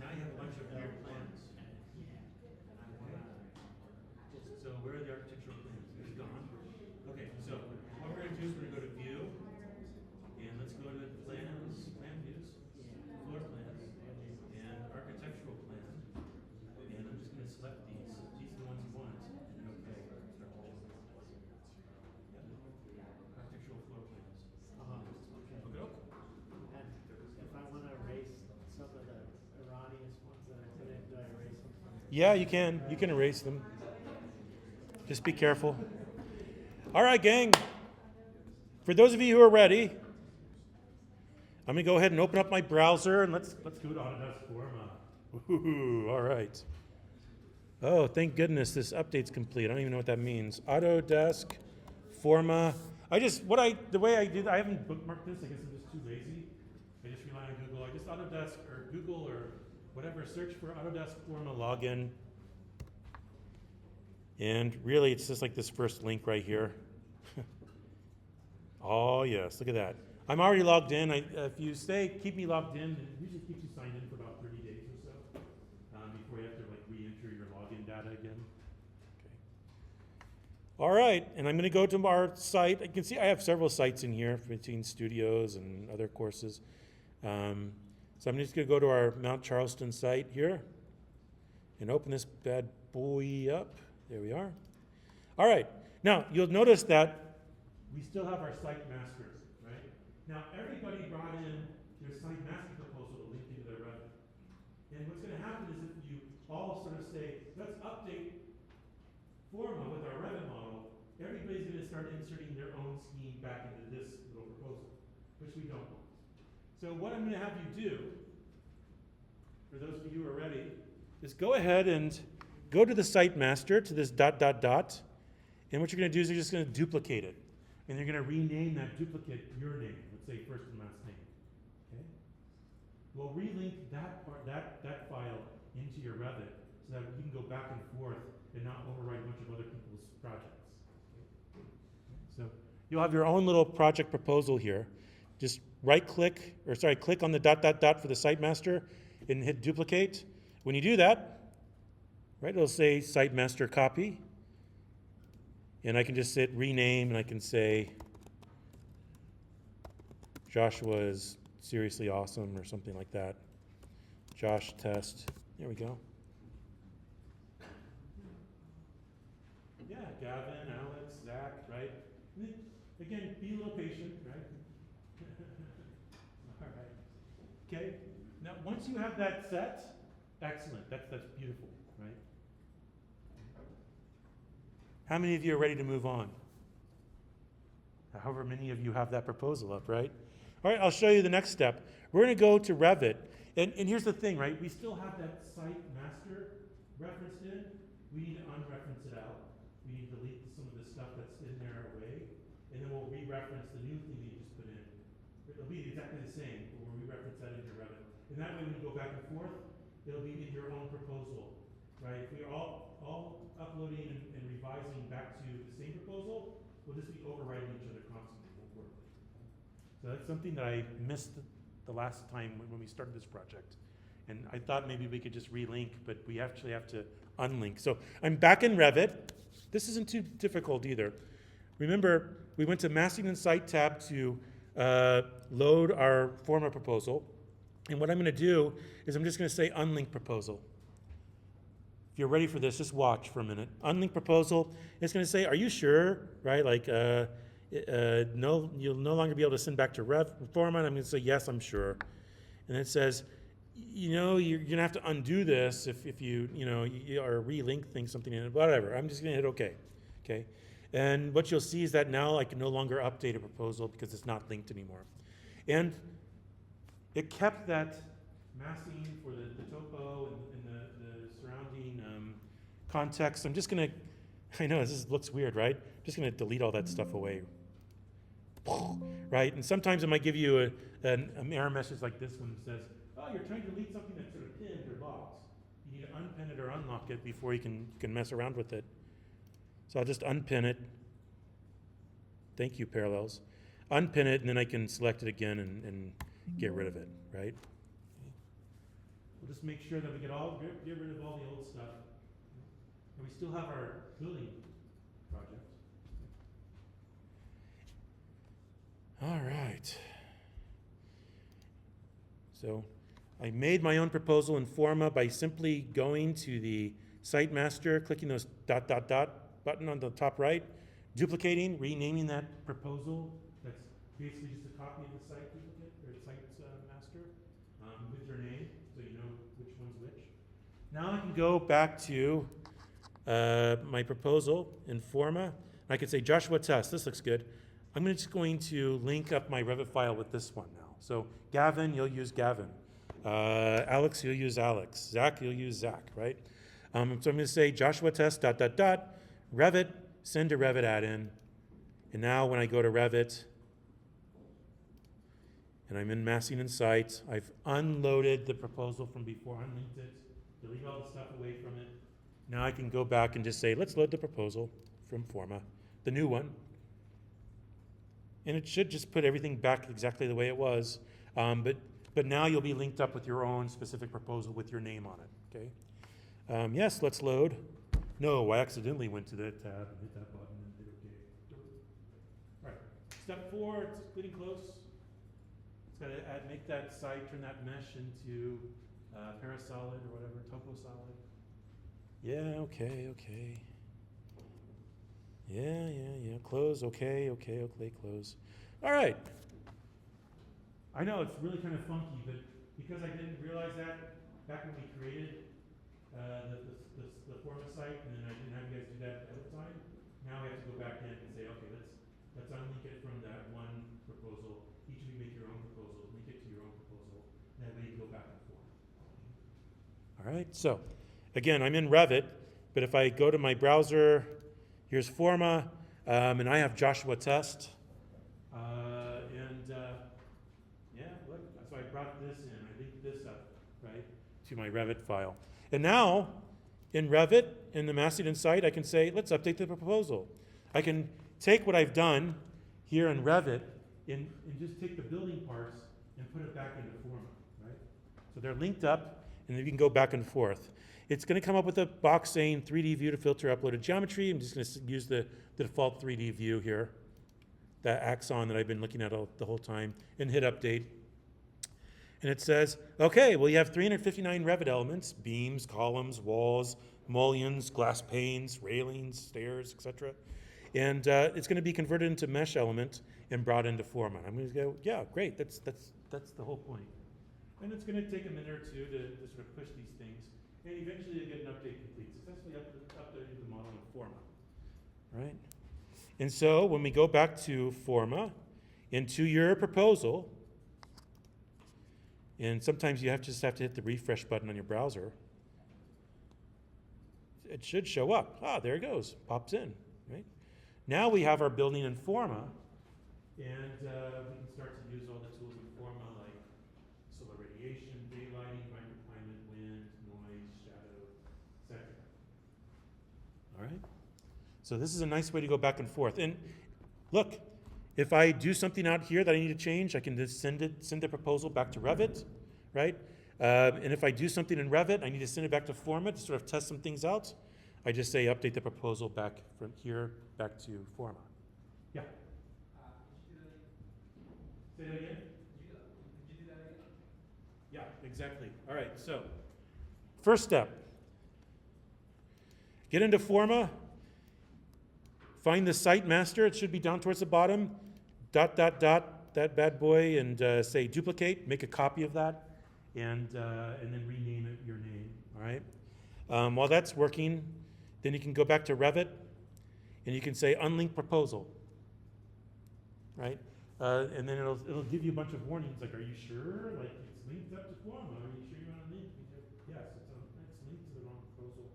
Now you have a bunch of weird plans. So where are the architectural plans? It's gone. Okay, so what we're going to do is we're going to go to View, and let's go to Plans, Plan Views, Floor Plans, and Architectural Plan. And I'm just going to select these. These are the ones you want, and then OK. Architectural floor plans. Okay.
And if I want to erase some of the erroneous ones that I put in, do I erase them from?
Yeah, you can. You can erase them. Just be careful. All right, gang. For those of you who are ready, I'm going to go ahead and open up my browser and let's go to Autodesk Forma. Woohoo, all right. Oh, thank goodness this update's complete. I don't even know what that means. Autodesk Forma. The way I did, I haven't bookmarked this. I guess I'm just too lazy. I just rely on Google. I just Autodesk or Google or whatever, search for Autodesk Forma login. And really, it's just like this first link right here. Oh, yes, look at that. I'm already logged in. If you keep me logged in, it usually keeps you signed in for about 30 days or so before you have to re-enter your login data again. Okay. All right, and I'm going to go to our site. You can see I have several sites in here between studios and other courses. So I'm just going to go to our Mount Charleston site here and open this bad boy up. There we are. All right. Now, you'll notice that we still have our site master, right? Now, everybody brought in their site master proposal to link into their Revit. And what's going to happen is if you all sort of say, let's update Forma with our Revit model, everybody's going to start inserting their own scheme back into this little proposal, which we don't want. So what I'm going to have you do, for those of you who are ready, is go ahead and go to the site master, to this ... And what you're going to do is you're just going to duplicate it. And you're going to rename that duplicate your name. Let's say first and last name. Okay? We'll relink that file into your Revit so that you can go back and forth and not overwrite a bunch of other people's projects. Okay? So you'll have your own little project proposal here. Just click on the ... for the site master and hit duplicate. When you do that, right, it'll say site master copy. And I can just hit rename and I can say Joshua is seriously awesome or something like that. Josh test. There we go. Yeah, Gavin, Alex, Zach, right? And then, again, be a little patient, right? All right. Okay. Now, once you have that set, excellent. That's beautiful, right? How many of you are ready to move on? However many of you have that proposal up, right? All right, I'll show you the next step. We're going to go to Revit. And here's the thing, right? We still have that site master referenced in. We need to unreference it out. We need to delete some of the stuff that's in there away. And then we'll re-reference reference the new thing that you just put in. It'll be exactly the same, but we'll re-reference that into Revit. And that way, when you go back and forth, it'll be in your own proposal, right? If we're all uploading and revising back to the same proposal, we'll just be overriding each other constantly, it won't work. So that's something that I missed the last time when we started this project. And I thought maybe we could just relink, but we actually have to unlink. So I'm back in Revit. This isn't too difficult either. Remember, we went to Massing and Site tab to load our Forma proposal. And what I'm going to do is I'm just going to say unlink proposal. If you're ready for this, just watch for a minute. Unlink proposal, it's going to say, are you sure? Right? Like, no, you'll no longer be able to send back to Forma. And I'm going to say, yes, I'm sure. And it says, you know, you're going to have to undo this if you or relink things, something in it, whatever. I'm just going to hit OK. Okay. And what you'll see is that now I can no longer update a proposal because it's not linked anymore. And it kept that masking for the topo and the surrounding context. I'm just going to, I know this looks weird, right? I'm just going to delete all that stuff away. Right? And sometimes it might give you an error message like this one that says, oh, you're trying to delete something that's sort of pinned or locked. You need to unpin it or unlock it before you can mess around with it. So I'll just unpin it. Thank you, Parallels. Unpin it, and then I can select it again and get rid of it, right? We'll just make sure that we get rid of all the old stuff. And we still have our building project. All right. So I made my own proposal in Forma by simply going to the Site Master, clicking those ... button on the top right, duplicating, renaming that proposal. That's basically just a copy of the site duplicate or site master with your name, so you know which one's which. Now I can go back to my proposal in Forma. I can say Joshua Test. This looks good. I'm just going to link up my Revit file with this one now. So Gavin, you'll use Gavin. Alex, you'll use Alex. Zach, you'll use Zach, right? So I'm going to say Joshua Test ... Revit, send to Revit add-in. And now when I go to Revit, and I'm in Massing and Site, I've unloaded the proposal from before, unlinked it, delete all the stuff away from it. Now I can go back and just say, let's load the proposal from Forma, the new one. And it should just put everything back exactly the way it was. But now you'll be linked up with your own specific proposal with your name on it, okay? Yes, let's load. No, I accidentally went to that tab and hit that button and hit OK. All right, step 4, it's getting close. It's got to make that site, turn that mesh into Parasolid or whatever, TopoSolid. Yeah, okay. Yeah, close, okay, close. All right. I know it's really kind of funky, but because I didn't realize that back when we created the Forma site, and then I didn't have you guys do that ahead of time. Now we have to go back in and say, okay, let's unlink it from that one proposal. Each of you make your own proposal, link it to your own proposal, and that way you go back and forth. All right, so again, I'm in Revit, but if I go to my browser, here's Forma, and I have Joshua Test. Yeah, look, so I brought this in, I linked this up, right, to my Revit file. And now, in Revit, in the Massing and Site, I can say, let's update the proposal. I can take what I've done here in Revit and just take the building parts and put it back into Forma, right? So they're linked up, and then you can go back and forth. It's going to come up with a box saying 3D view to filter uploaded geometry. I'm just going to use the default 3D view here, that axon that I've been looking at the whole time, and hit update. And it says, okay, well, you have 359 Revit elements: beams, columns, walls, mullions, glass panes, railings, stairs, etc. And it's going to be converted into mesh element and brought into Forma. I'm going to go, yeah, great. That's the whole point. And it's going to take a minute or two to sort of push these things, and eventually you'll get an update complete. Successfully updated the model in Forma, right? And so when we go back to Forma, into your proposal, and sometimes you just have to hit the refresh button on your browser. It should show up. Ah, there it goes. Pops in, right? Now we have our building in Forma, And we can start to use all the tools in Forma like solar radiation, daylighting, microclimate, wind, noise, shadow, etc. All right? So this is a nice way to go back and forth. And look, if I do something out here that I need to change, I can just send the proposal back to Revit, right? And if I do something in Revit, I need to send it back to Forma to sort of test some things out. I just say update the proposal back from here back to Forma. Yeah. Say that again?
Could you do that again?
Yeah, exactly. All right, so first step. Get into Forma. Find the site master. It should be down towards the bottom. ... that bad boy, and say duplicate. Make a copy of that, and then rename it your name. All right. While that's working, then you can go back to Revit, and you can say unlink proposal. Right. And then it'll give you a bunch of warnings like, are you sure? Like it's linked up to Forma. Are you sure you want to link? Yes, it's linked to the wrong proposal.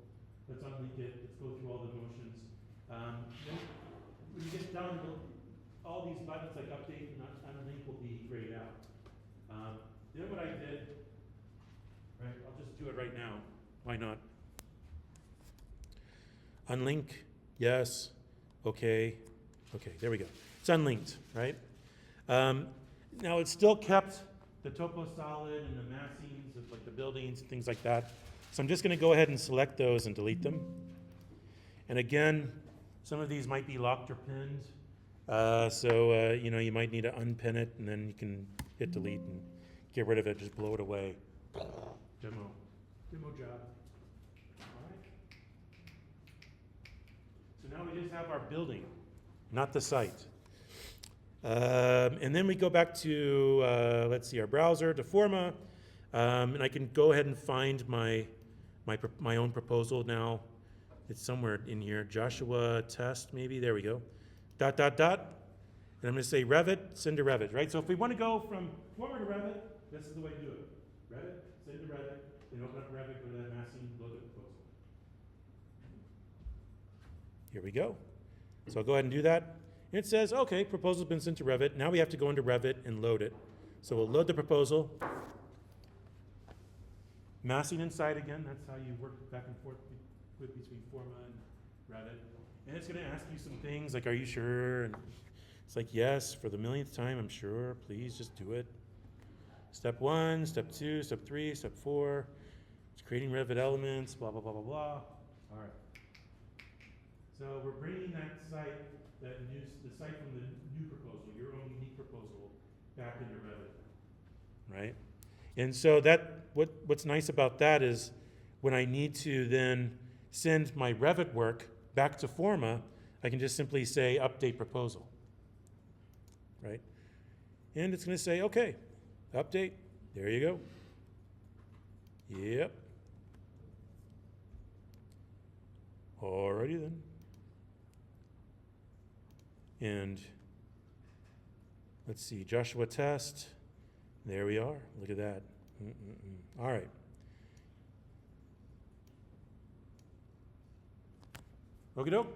Let's unlink it. Let's go through all the motions. Then when you get done, all these buttons like update and unlink will be grayed out. Then what I did, right? I'll just do it right now. Why not? Unlink. Yes. Okay. Okay. There we go. It's unlinked, right? Now it's still kept the topo solid and the massings of like the buildings and things like that. So I'm just going to go ahead and select those and delete them. And again, some of these might be locked or pinned. You know, you might need to unpin it, and then you can hit delete and get rid of it, just blow it away. Demo job. All right. So now we just have our building, not the site. And then we go back to, let's see, our browser, to Forma, and I can go ahead and find my own proposal now. It's somewhere in here, Joshua test maybe, there we go. ... And I'm going to say Revit, send to Revit, right? So if we want to go from Forma to Revit, this is the way to do it. Revit, send to Revit, then open up Revit, go to that massing, load the proposal. Here we go. So I'll go ahead and do that. And it says, okay, proposal's been sent to Revit. Now we have to go into Revit and load it. So we'll load the proposal. Massing inside again, that's how you work back and forth between Forma and Revit. And it's going to ask you some things like, are you sure? And it's like, yes, for the millionth time, I'm sure. Please just do it. Step 1, step 2, step 3, step 4. It's creating Revit elements, blah, blah, blah, blah, blah. All right. So we're bringing that site, the site from the new proposal, your own unique proposal, back into Revit, right? And so what's nice about that is when I need to then send my Revit work back to Forma, I can just simply say update proposal, right? And it's going to say, okay, update. There you go. Yep. Alrighty then. And let's see, Joshua test. There we are. Look at that. All right. Okie doke.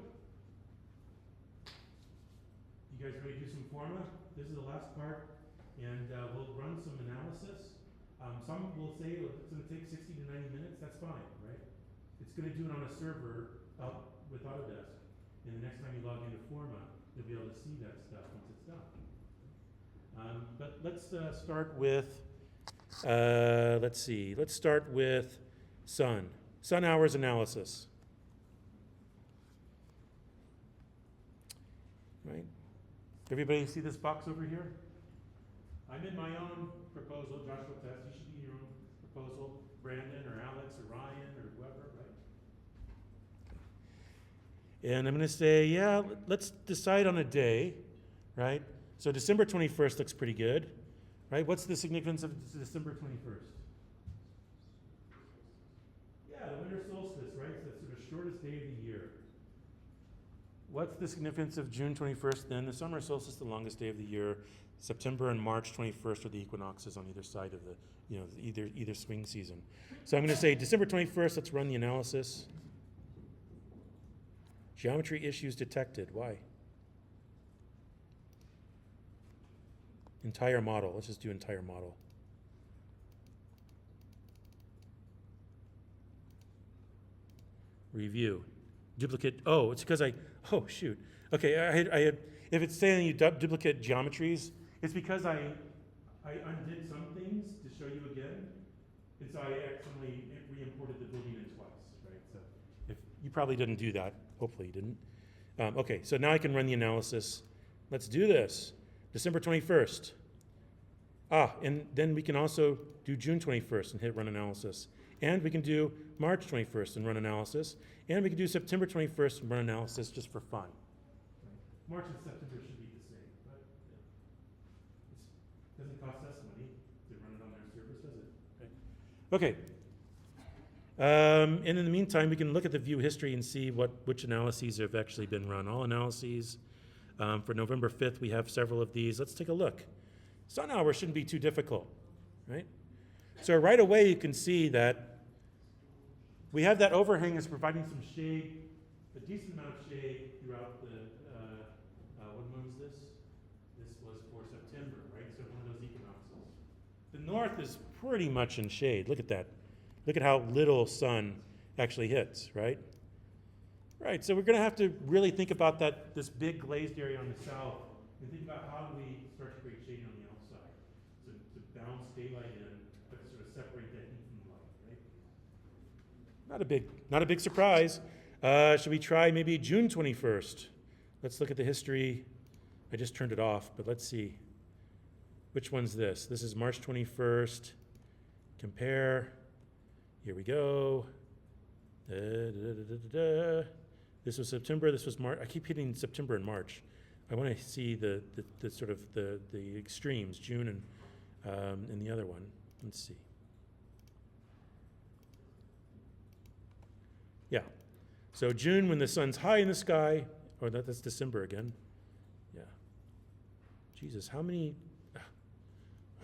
You guys ready to do some Forma? This is the last part, and we'll run some analysis. Some will say it's going to take 60 to 90 minutes. That's fine, right? It's going to do it on a server out with Autodesk, and the next time you log into Forma, you'll be able to see that stuff once it's done. But let's start with, let's see, let's start with sun hours analysis. Right? Everybody see this box over here? I'm in my own proposal, Joshua test. You should be in your own proposal, Brandon or Alex or Ryan or whoever, right? And I'm going to say, yeah, let's decide on a day, right? So December 21st looks pretty good, right? What's the significance of December 21st? Yeah, the winter solstice, right? It's the sort of shortest day of the year. What's the significance of June 21st then? The summer solstice, the longest day of the year. September and March 21st are the equinoxes on either side of the, either swing season. So I'm going to say December 21st, let's run the analysis. Geometry issues detected. Why? Entire model. Let's just do entire model. Review. Duplicate. Oh, it's because oh, shoot. Okay, I had, if it's saying you duplicate geometries, it's because I undid some things to show you again. And so I accidentally re-imported the building in twice, right? So if you probably didn't do that. Hopefully you didn't. Okay, so now I can run the analysis. Let's do this. December 21st. And then we can also do June 21st and hit run analysis. And we can do March 21st and run analysis. And we can do September 21st and run analysis just for fun. March and September should be the same, but it doesn't cost us money to run it on their servers, does it? Okay. And in the meantime, we can look at the view history and see which analyses have actually been run. All analyses. For November 5th, we have several of these. Let's take a look. Sun hour shouldn't be too difficult, right? So right away, you can see that we have that overhang is providing some shade, a decent amount of shade throughout the, what month is this? This was for September, right? So one of those equinoxes. The north is pretty much in shade. Look at that. Look at how little sun actually hits, right? Right, so we're going to have to really think about this big glazed area on the south and think about how do we start to create shade on the outside to bounce daylight in, but to sort of separate that heat from the light, right? Not a big surprise. Should we try maybe June 21st? Let's look at the history. I just turned it off, but let's see. Which one's this? This is March 21st. Compare. Here we go. This was September, this was March. I keep hitting September and March. I want to see the sort of the extremes, June and the other one. Let's see. Yeah. So June when the sun's high in the sky, or that's December again. Yeah. Jesus, how many?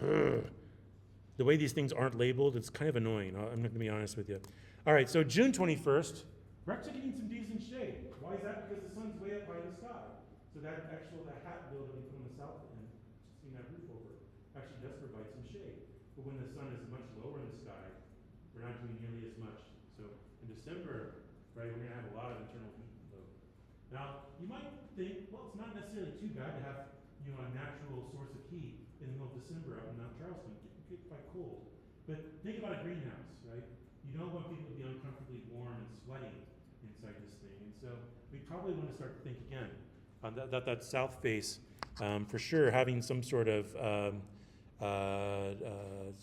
The way these things aren't labeled, it's kind of annoying. I'm going to be honest with you. All right, so June 21st, we're actually getting some decent shade. Why is that? Because the sun's way up high in the sky. So that hat bill that we put on the south end, seeing that roof over, actually does provide some shade. But when the sun is much lower in the sky, we're not doing nearly as much. So in December, right, we're going to have a lot of internal heat load. Now, you might think, well, it's not necessarily too bad to have, a natural source of heat in the middle of December out in Mount Charleston. It get quite cold. But think about a greenhouse, right? You don't want people to be uncomfortably warm and sweaty inside this thing. And so we probably want to start to think again on that south face, for sure, having some sort of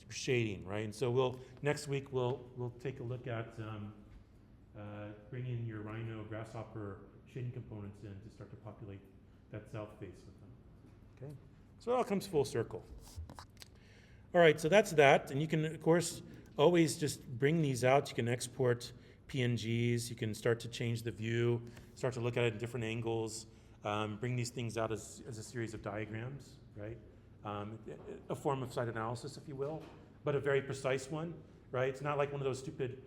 shading, right? And so next week we'll take a look at bringing your rhino grasshopper shading components in to start to populate that south face with them. Okay, so it all comes full circle. All right, so that's that, and you can of course always just bring these out. You can export PNGs. You can start to change the view, start to look at it in different angles, bring these things out as a series of diagrams, right? A form of site analysis, if you will, but a very precise one, right? It's not like one of those stupid,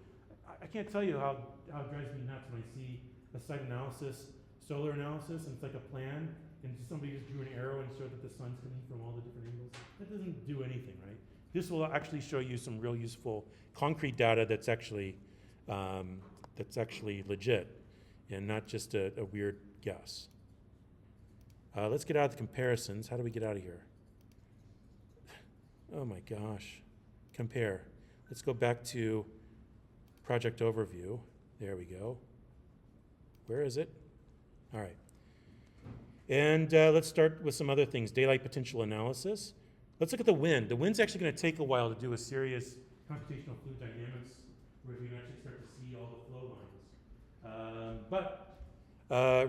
I can't tell you how it drives me nuts when I see a site analysis, solar analysis, and it's like a plan, and somebody just drew an arrow and showed that the sun's coming from all the different angles. That doesn't do anything, right? This will actually show you some real useful concrete data that's actually legit and not just a weird guess. Let's get out of the comparisons. How do we get out of here? Oh my gosh. Compare. Let's go back to project overview. There we go. Where is it? All right. And let's start with some other things. Daylight potential analysis. Let's look at the wind. The wind's actually going to take a while to do a serious computational fluid dynamics where we can actually start to see all the flow lines. But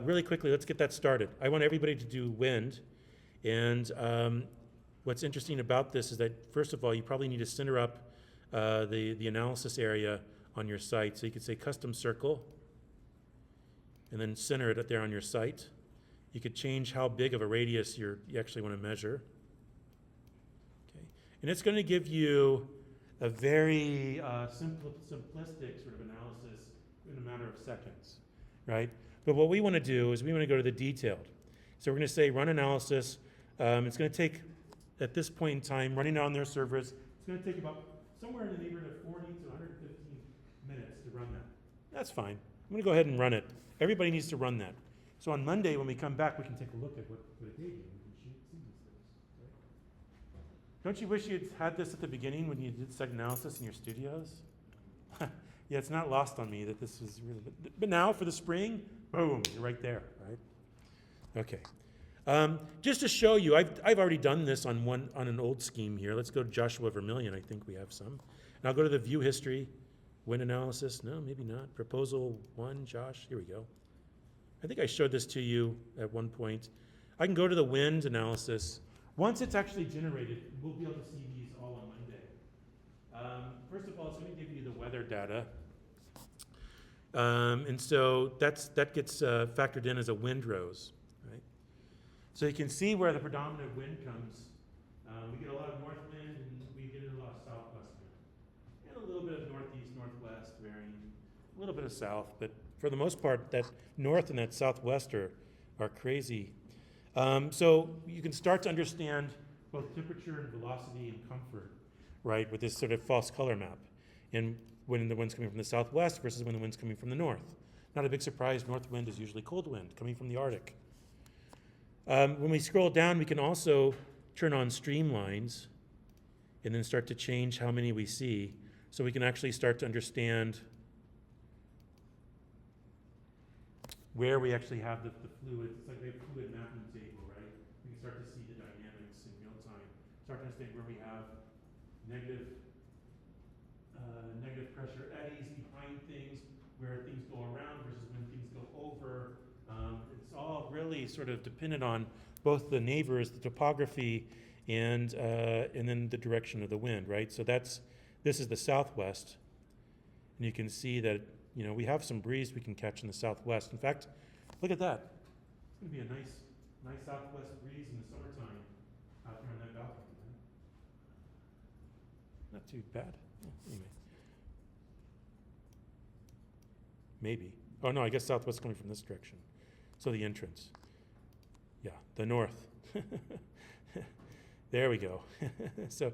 really quickly, let's get that started. I want everybody to do wind. And what's interesting about this is that, first of all, you probably need to center up the analysis area on your site. So you could say custom circle and then center it there on your site. You could change how big of a radius you actually want to measure. Okay. And it's going to give you a very simplistic sort of analysis in a matter of seconds, right? But what we want to do is we want to go to the detailed. So we're going to say run analysis. It's going to take at this point in time, running on their servers. It's going to take about somewhere in the neighborhood of 40 to 115 minutes to run that. That's fine. I'm going to go ahead and run it. Everybody needs to run that. So on Monday, when we come back, we can take a look at what it gave you. We can see these things. Right? Don't you wish you'd had this at the beginning when you did site analysis in your studios? Yeah, it's not lost on me that this is really, but now for the spring, boom, you're right there, right? Okay. Just to show you, I've already done this on an old scheme here. Let's go to Joshua Vermillion. I think we have some. And I'll go to the view history, wind analysis. No, maybe not. Proposal 1, Josh. Here we go. I think I showed this to you at one point. I can go to the wind analysis. Once it's actually generated, we'll be able to see these all on Monday. First of all, it's going to give you the weather data. And so that gets factored in as a windrows, right? So you can see where the predominant wind comes. We get a lot of north wind, and we get a lot of southwest wind. And a little bit of northeast, northwest varying, a little bit of south, but for the most part, that north and that southwest are crazy. So you can start to understand both temperature and velocity and comfort, right, with this sort of false color map. And when the wind's coming from the southwest versus when the wind's coming from the north. Not a big surprise, north wind is usually cold wind coming from the Arctic. When we scroll down, we can also turn on streamlines and then start to change how many we see. So we can actually start to understand where we actually have the fluid. It's like we have a fluid mapping table, right? We can start to see the dynamics in real time. Start to understand where we have negative pressure eddies behind things, where things go around versus when things go over. It's all really sort of dependent on both the neighbors, the topography, and then the direction of the wind, right? So this is the southwest, and you can see that we have some breeze we can catch in the southwest. In fact, look at that. It's going to be a nice southwest breeze in the summertime out there on that balcony. Right? Not too bad. Anyway. Maybe. Oh no, I guess southwest coming from this direction. So the entrance. Yeah, the north. There we go. So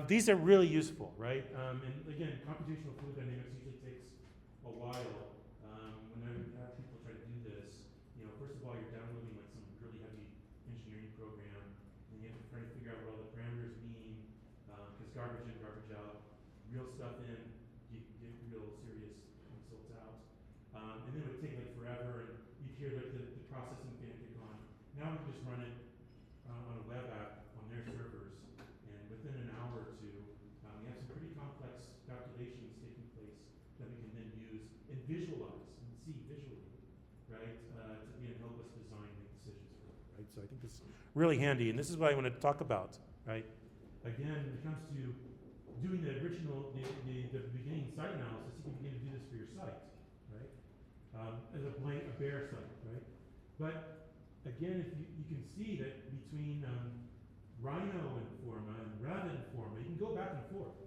these are really useful, right? And again, computational fluid dynamics usually takes a while. When I have people try to do this, first of all, you're downloading like some really heavy engineering program, and you have to try to figure out what all the parameters mean, because garbage in, garbage out, real stuff in, you get real serious results out. And then it would take like forever, and you'd hear like the processing fan kick on. Now we can just run it on a web app on their servers, and within an hour or two, we have some pretty complex calculations taking place that we can then use and visualize and see visually, right, to again help us design, make decisions for it, right? So I think this is really handy, and this is what I want to talk about, right? Again, when it comes to doing the beginning site analysis, you can begin to do this for your site, right? As a bare site, right? But again, if you can see that between Rhino and Forma and Revit and Forma, you can go back and forth.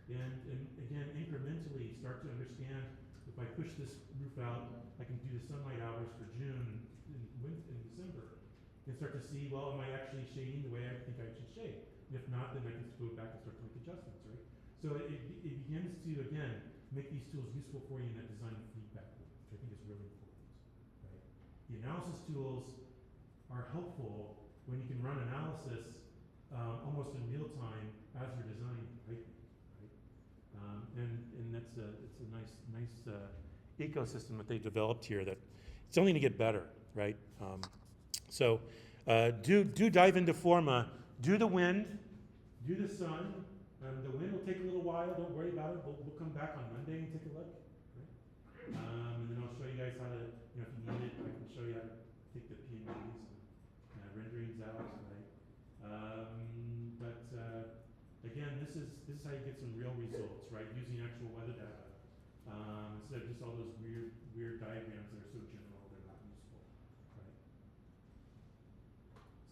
And again, incrementally start to understand, if I push this roof out, I can do the sunlight hours for June and December. And start to see, well, am I actually shading the way I think I should shade? And if not, then I can go back and start to make adjustments, right? So it begins to, again, make these tools useful for you in that design feedback loop, which I think is really important, right? The analysis tools are helpful when you can run analysis almost in real time as you're designing, right? And it's a nice ecosystem that they developed here that it's only going to get better, right? So do dive into Forma. Do the wind, do the sun. The wind will take a little while. Don't worry about it. We'll come back on Monday and take a look. Right? And then I'll show you guys how to, if you need it, I can show you how to take the PNGs and renderings out. Right? Again, this is how you get some real results, right? Using actual weather data instead of just all those weird diagrams that are so general they're not useful, right?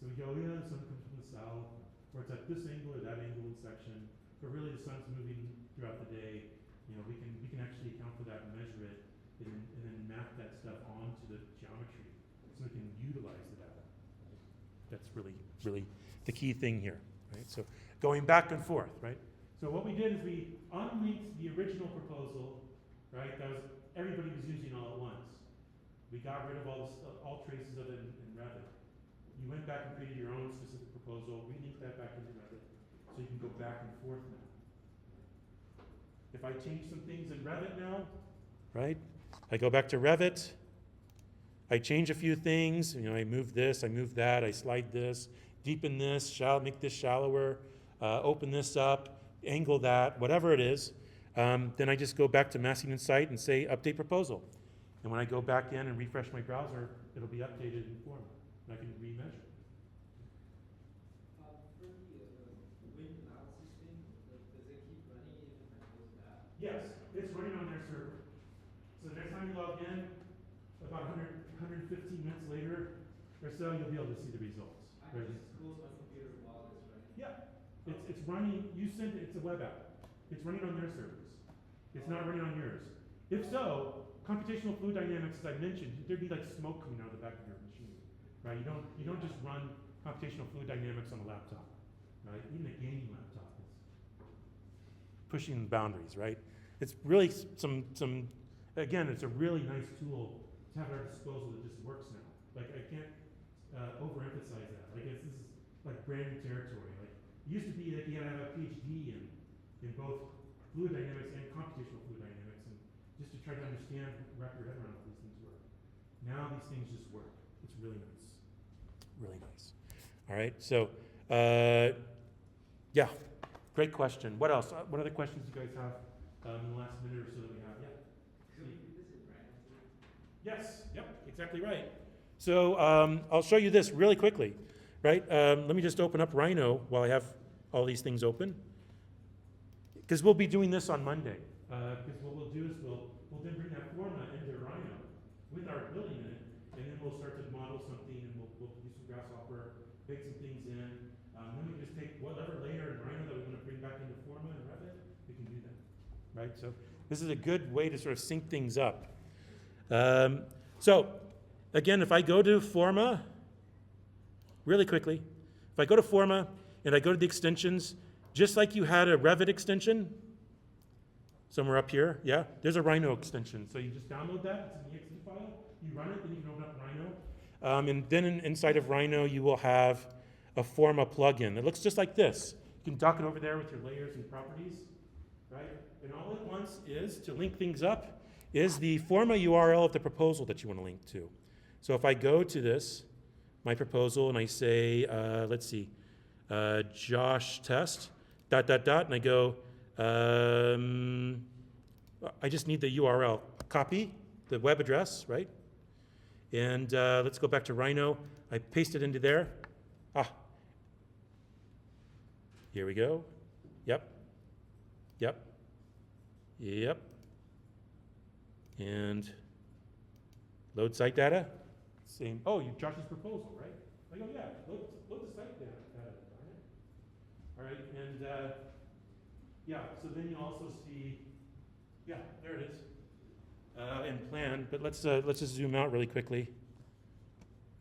So we go, the sun comes from the south, or it's at this angle or that angle in section, but really the sun's moving throughout the day. We can actually account for that and measure it, and then map that stuff onto the geometry, so we can utilize the data. Right? That's really really the key thing here, right? So going back and forth, right? So what we did is we unlinked the original proposal, right? That was everybody was using all at once. We got rid of all traces of it in Revit. You went back and created your own specific proposal, relinked that back into Revit, so you can go back and forth now. If I change some things in Revit now, right? I go back to Revit, I change a few things, I move this, I move that, I slide this, deepen this, make this shallower, open this up, angle that, whatever it is. Then I just go back to Massing and Site and say update proposal. And when I go back in and refresh my browser, it'll be updated in Forma, and I can remeasure.
For the wind analysis thing, like, does it keep running even if I close that?
Yes, it's running on their server. So next time you log in, about 115 minutes later or so, you'll be able to see the results.
I can just close my computer while it's running.
Yeah, it's running, you send it, it's a web app. It's running on their servers. It's not running on yours. If so, computational fluid dynamics, as I mentioned, there'd be like smoke coming out of the back of your machine, right? You don't just run computational fluid dynamics on a laptop, right? Even a gaming laptop is pushing the boundaries, right? It's really again, it's a really nice tool to have at our disposal that just works now. Like, I can't overemphasize that. Like, this is like brand new territory. Like, it used to be that you had to have a PhD in both fluid dynamics and computational fluid dynamics, and just to try to understand, wrap your head around how these things work. Now these things just work. It's really nice. Really nice. All right, so, yeah, great question. What else? What other questions do you guys have in the last minute or so that we have? Yeah?
Could we do this in Rhino too?
Yes, yep, exactly right. So I'll show you this really quickly, right? Let me just open up Rhino while I have all these things open. Because we'll be doing this on Monday. Because what we'll do is we'll then bring that Forma into Rhino with our building in it, and then we'll start to model something, and we'll do some grasshopper, bake some things in. Then we can just take whatever layer in Rhino that we want to bring back into Forma and Revit, we can do that, right? So this is a good way to sort of sync things up. So again, if I go to Forma, really quickly, if I go to Forma and I go to the extensions, just like you had a Revit extension, somewhere up here, yeah, there's a Rhino extension. So you just download that, it's an exe file, you run it, then you can open up Rhino. And then inside of Rhino, you will have a Forma plugin. It looks just like this. You can dock it over there with your layers and properties, right? And all it wants is, to link things up, is the Forma URL of the proposal that you want to link to. So if I go to this, my proposal, and I say, let's see, Josh test, ... and I go, I just need the URL. Copy the web address, right? And let's go back to Rhino. I paste it into there. Here we go. Yep. And load site data. Same. Oh, you Josh's proposal, right? I go, yeah, load the site data. All right, and yeah, so then you also see, yeah, there it is, and plan. But let's just zoom out really quickly.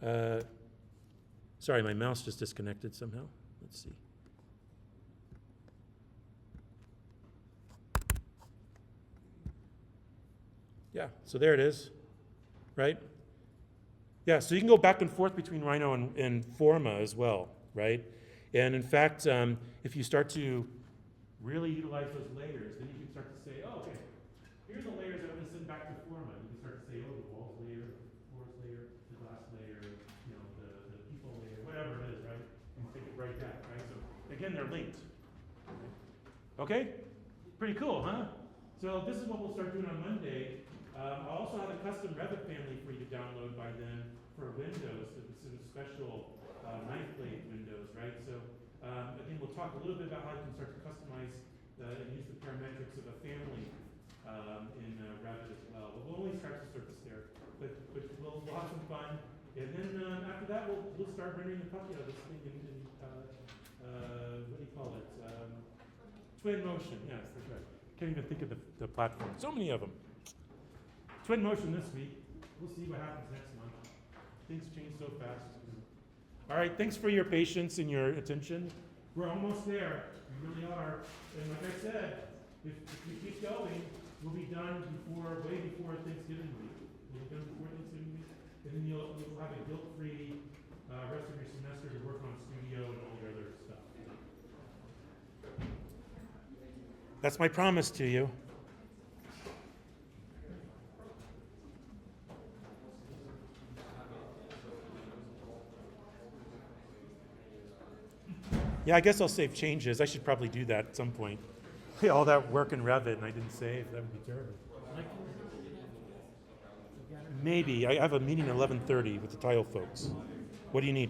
Sorry, my mouse just disconnected somehow. Let's see. Yeah, so there it is, right? Yeah, so you can go back and forth between Rhino and Forma as well, right? And in fact, if you start to really utilize those layers, then you can start to say, oh, okay, here's the layers that I'm going to send back to Forma. You can start to say, oh, the walls layer, the floors layer, the glass layer, the people layer, whatever it is, right? And take it right back, right? So again, they're linked. Okay? Pretty cool, huh? So this is what we'll start doing on Monday. I'll also have a custom Revit family for you to download by then for Windows, some special knife blade windows, right? So again, we'll talk a little bit about how you can start to customize and use the parametrics of a family in Revit as well. But we'll only scratch the surface there. But we'll have some fun. And then after that, we'll start rendering the puppy out of this thing in what do you call it? Twin motion. Yes, that's right. Can't even think of the platform. So many of them. Twin motion this week. We'll see what happens next month. Things change so fast. All right, thanks for your patience and your attention. We're almost there. We really are. And like I said, if we keep going, we'll be done way before Thanksgiving week. We'll be done before Thanksgiving week. And then you'll have a guilt-free rest of your semester to work on studio and all your other stuff. That's my promise to you. Yeah, I guess I'll save changes. I should probably do that at some point. Yeah, all that work in Revit and I didn't save. That would be terrible. Maybe. I have a meeting at 11:30 with the tile folks. What do you need?